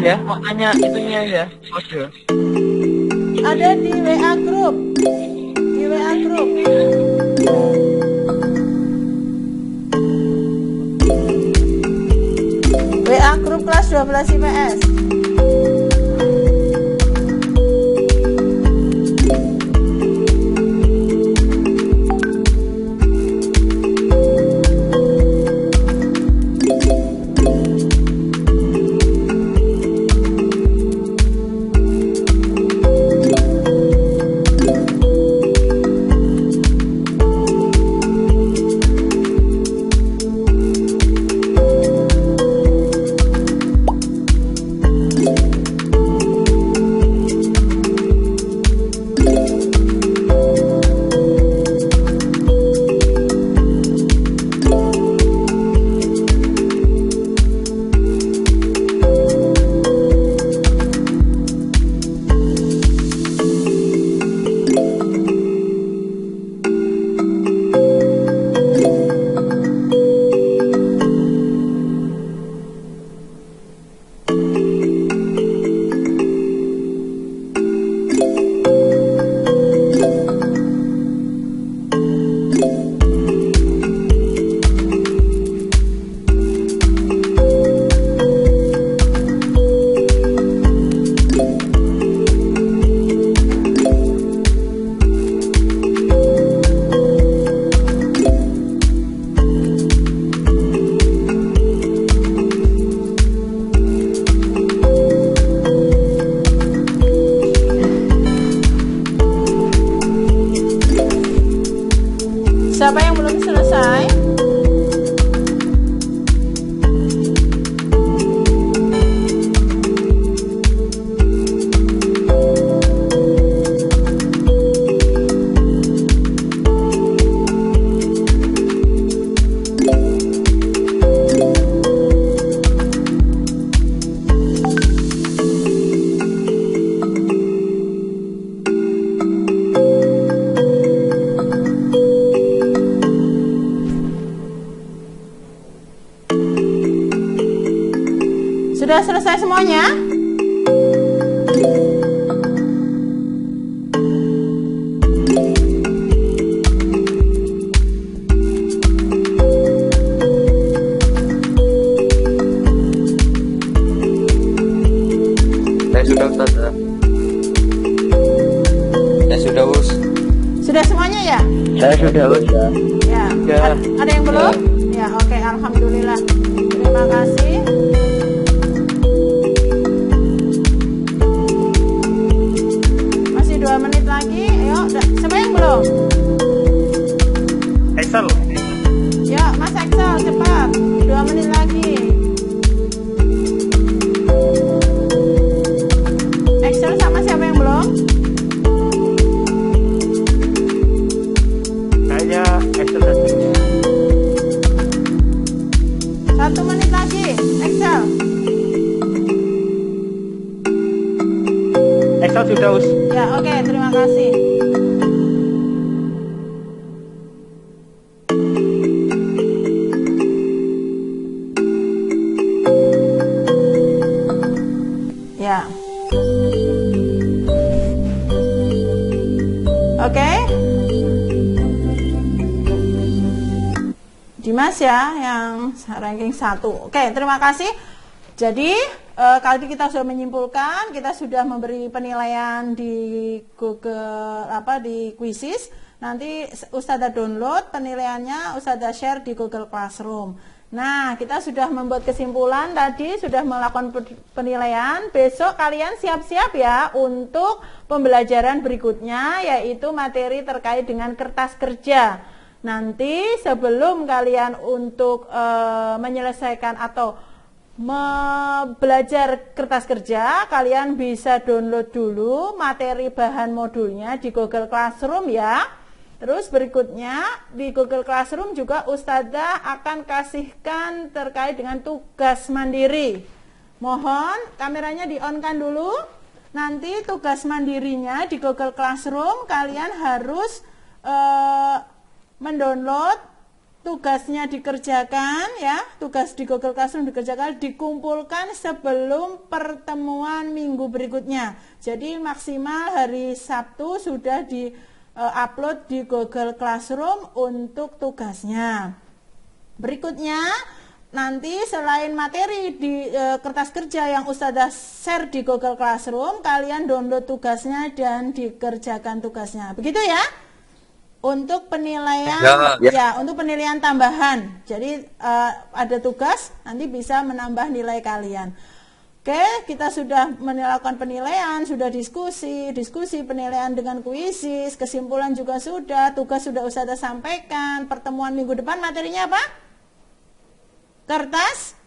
Ya, makanya itunya ya, kode. Ada di WA Group. Di WA Group. WA Group kelas 12 IPS. Siapa yang belum selesai? Sudah selesai semuanya? Saya sudah Ustaz. Saya sudah Us. Sudah semuanya ya? Saya sudah udah. Ya. Ada yang belum? Ya, oke, alhamdulillah. Terima kasih. Masih 2 menit lagi. Ayo, siapa yang belum? Excel. Ya, Mas Excel, cepat. 2 menit lagi. Excel sama siapa yang belum? Kayaknya Excel dan 1 menit lagi. Excel. Excel sudah Us. Ya, oke, terima kasih. Ya. Oke. Dimas ya yang ranking 1. Oke, terima kasih. Jadi kali ini kita sudah menyimpulkan, kita sudah memberi penilaian di Google di Quizzes. Nanti Ustazah download penilaiannya, Ustazah share di Google Classroom. Nah, kita sudah membuat kesimpulan tadi, sudah melakukan penilaian. Besok kalian siap-siap ya untuk pembelajaran berikutnya, yaitu materi terkait dengan kertas kerja. Nanti sebelum kalian untuk menyelesaikan atau belajar kertas kerja, kalian bisa download dulu materi bahan modulnya di Google Classroom ya. Terus berikutnya di Google Classroom juga Ustazah akan kasihkan terkait dengan tugas mandiri. Mohon kameranya di-on-kan dulu. Nanti tugas mandirinya di Google Classroom kalian harus mendownload, tugasnya dikerjakan ya, tugas di Google Classroom dikerjakan, dikumpulkan sebelum pertemuan minggu berikutnya. Jadi maksimal hari Sabtu sudah upload di Google Classroom untuk tugasnya. Berikutnya nanti selain materi di kertas kerja yang Ustazah share di Google Classroom, kalian download tugasnya dan dikerjakan tugasnya. Begitu ya? Untuk penilaian untuk penilaian tambahan. Jadi ada tugas, nanti bisa menambah nilai kalian. Oke, kita sudah melakukan penilaian, sudah diskusi penilaian dengan kuisis, kesimpulan juga sudah, tugas sudah Ustazah sampaikan. Pertemuan minggu depan materinya apa? Kertas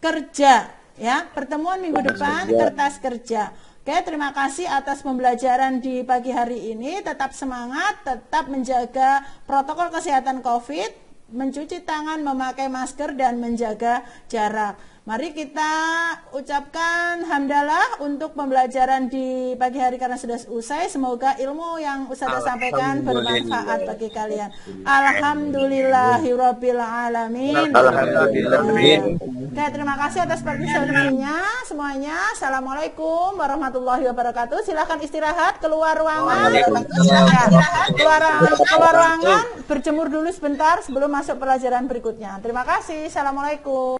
kerja ya, pertemuan minggu depan kertas kerja. Oke, terima kasih atas pembelajaran di pagi hari ini. Tetap semangat, tetap menjaga protokol kesehatan COVID, mencuci tangan, memakai masker dan menjaga jarak. Mari kita ucapkan hamdalah untuk pembelajaran di pagi hari karena sudah usai. Semoga ilmu yang Ustazah sampaikan bermanfaat bagi kalian. Alhamdulillahirabbil alamin. Oke, terima kasih atas partisipasinya semuanya. Assalamualaikum warahmatullahi wabarakatuh. Silakan istirahat, keluar ruangan. Keluar ruangan, berjemur dulu sebentar sebelum masuk pelajaran berikutnya. Terima kasih. Assalamualaikum.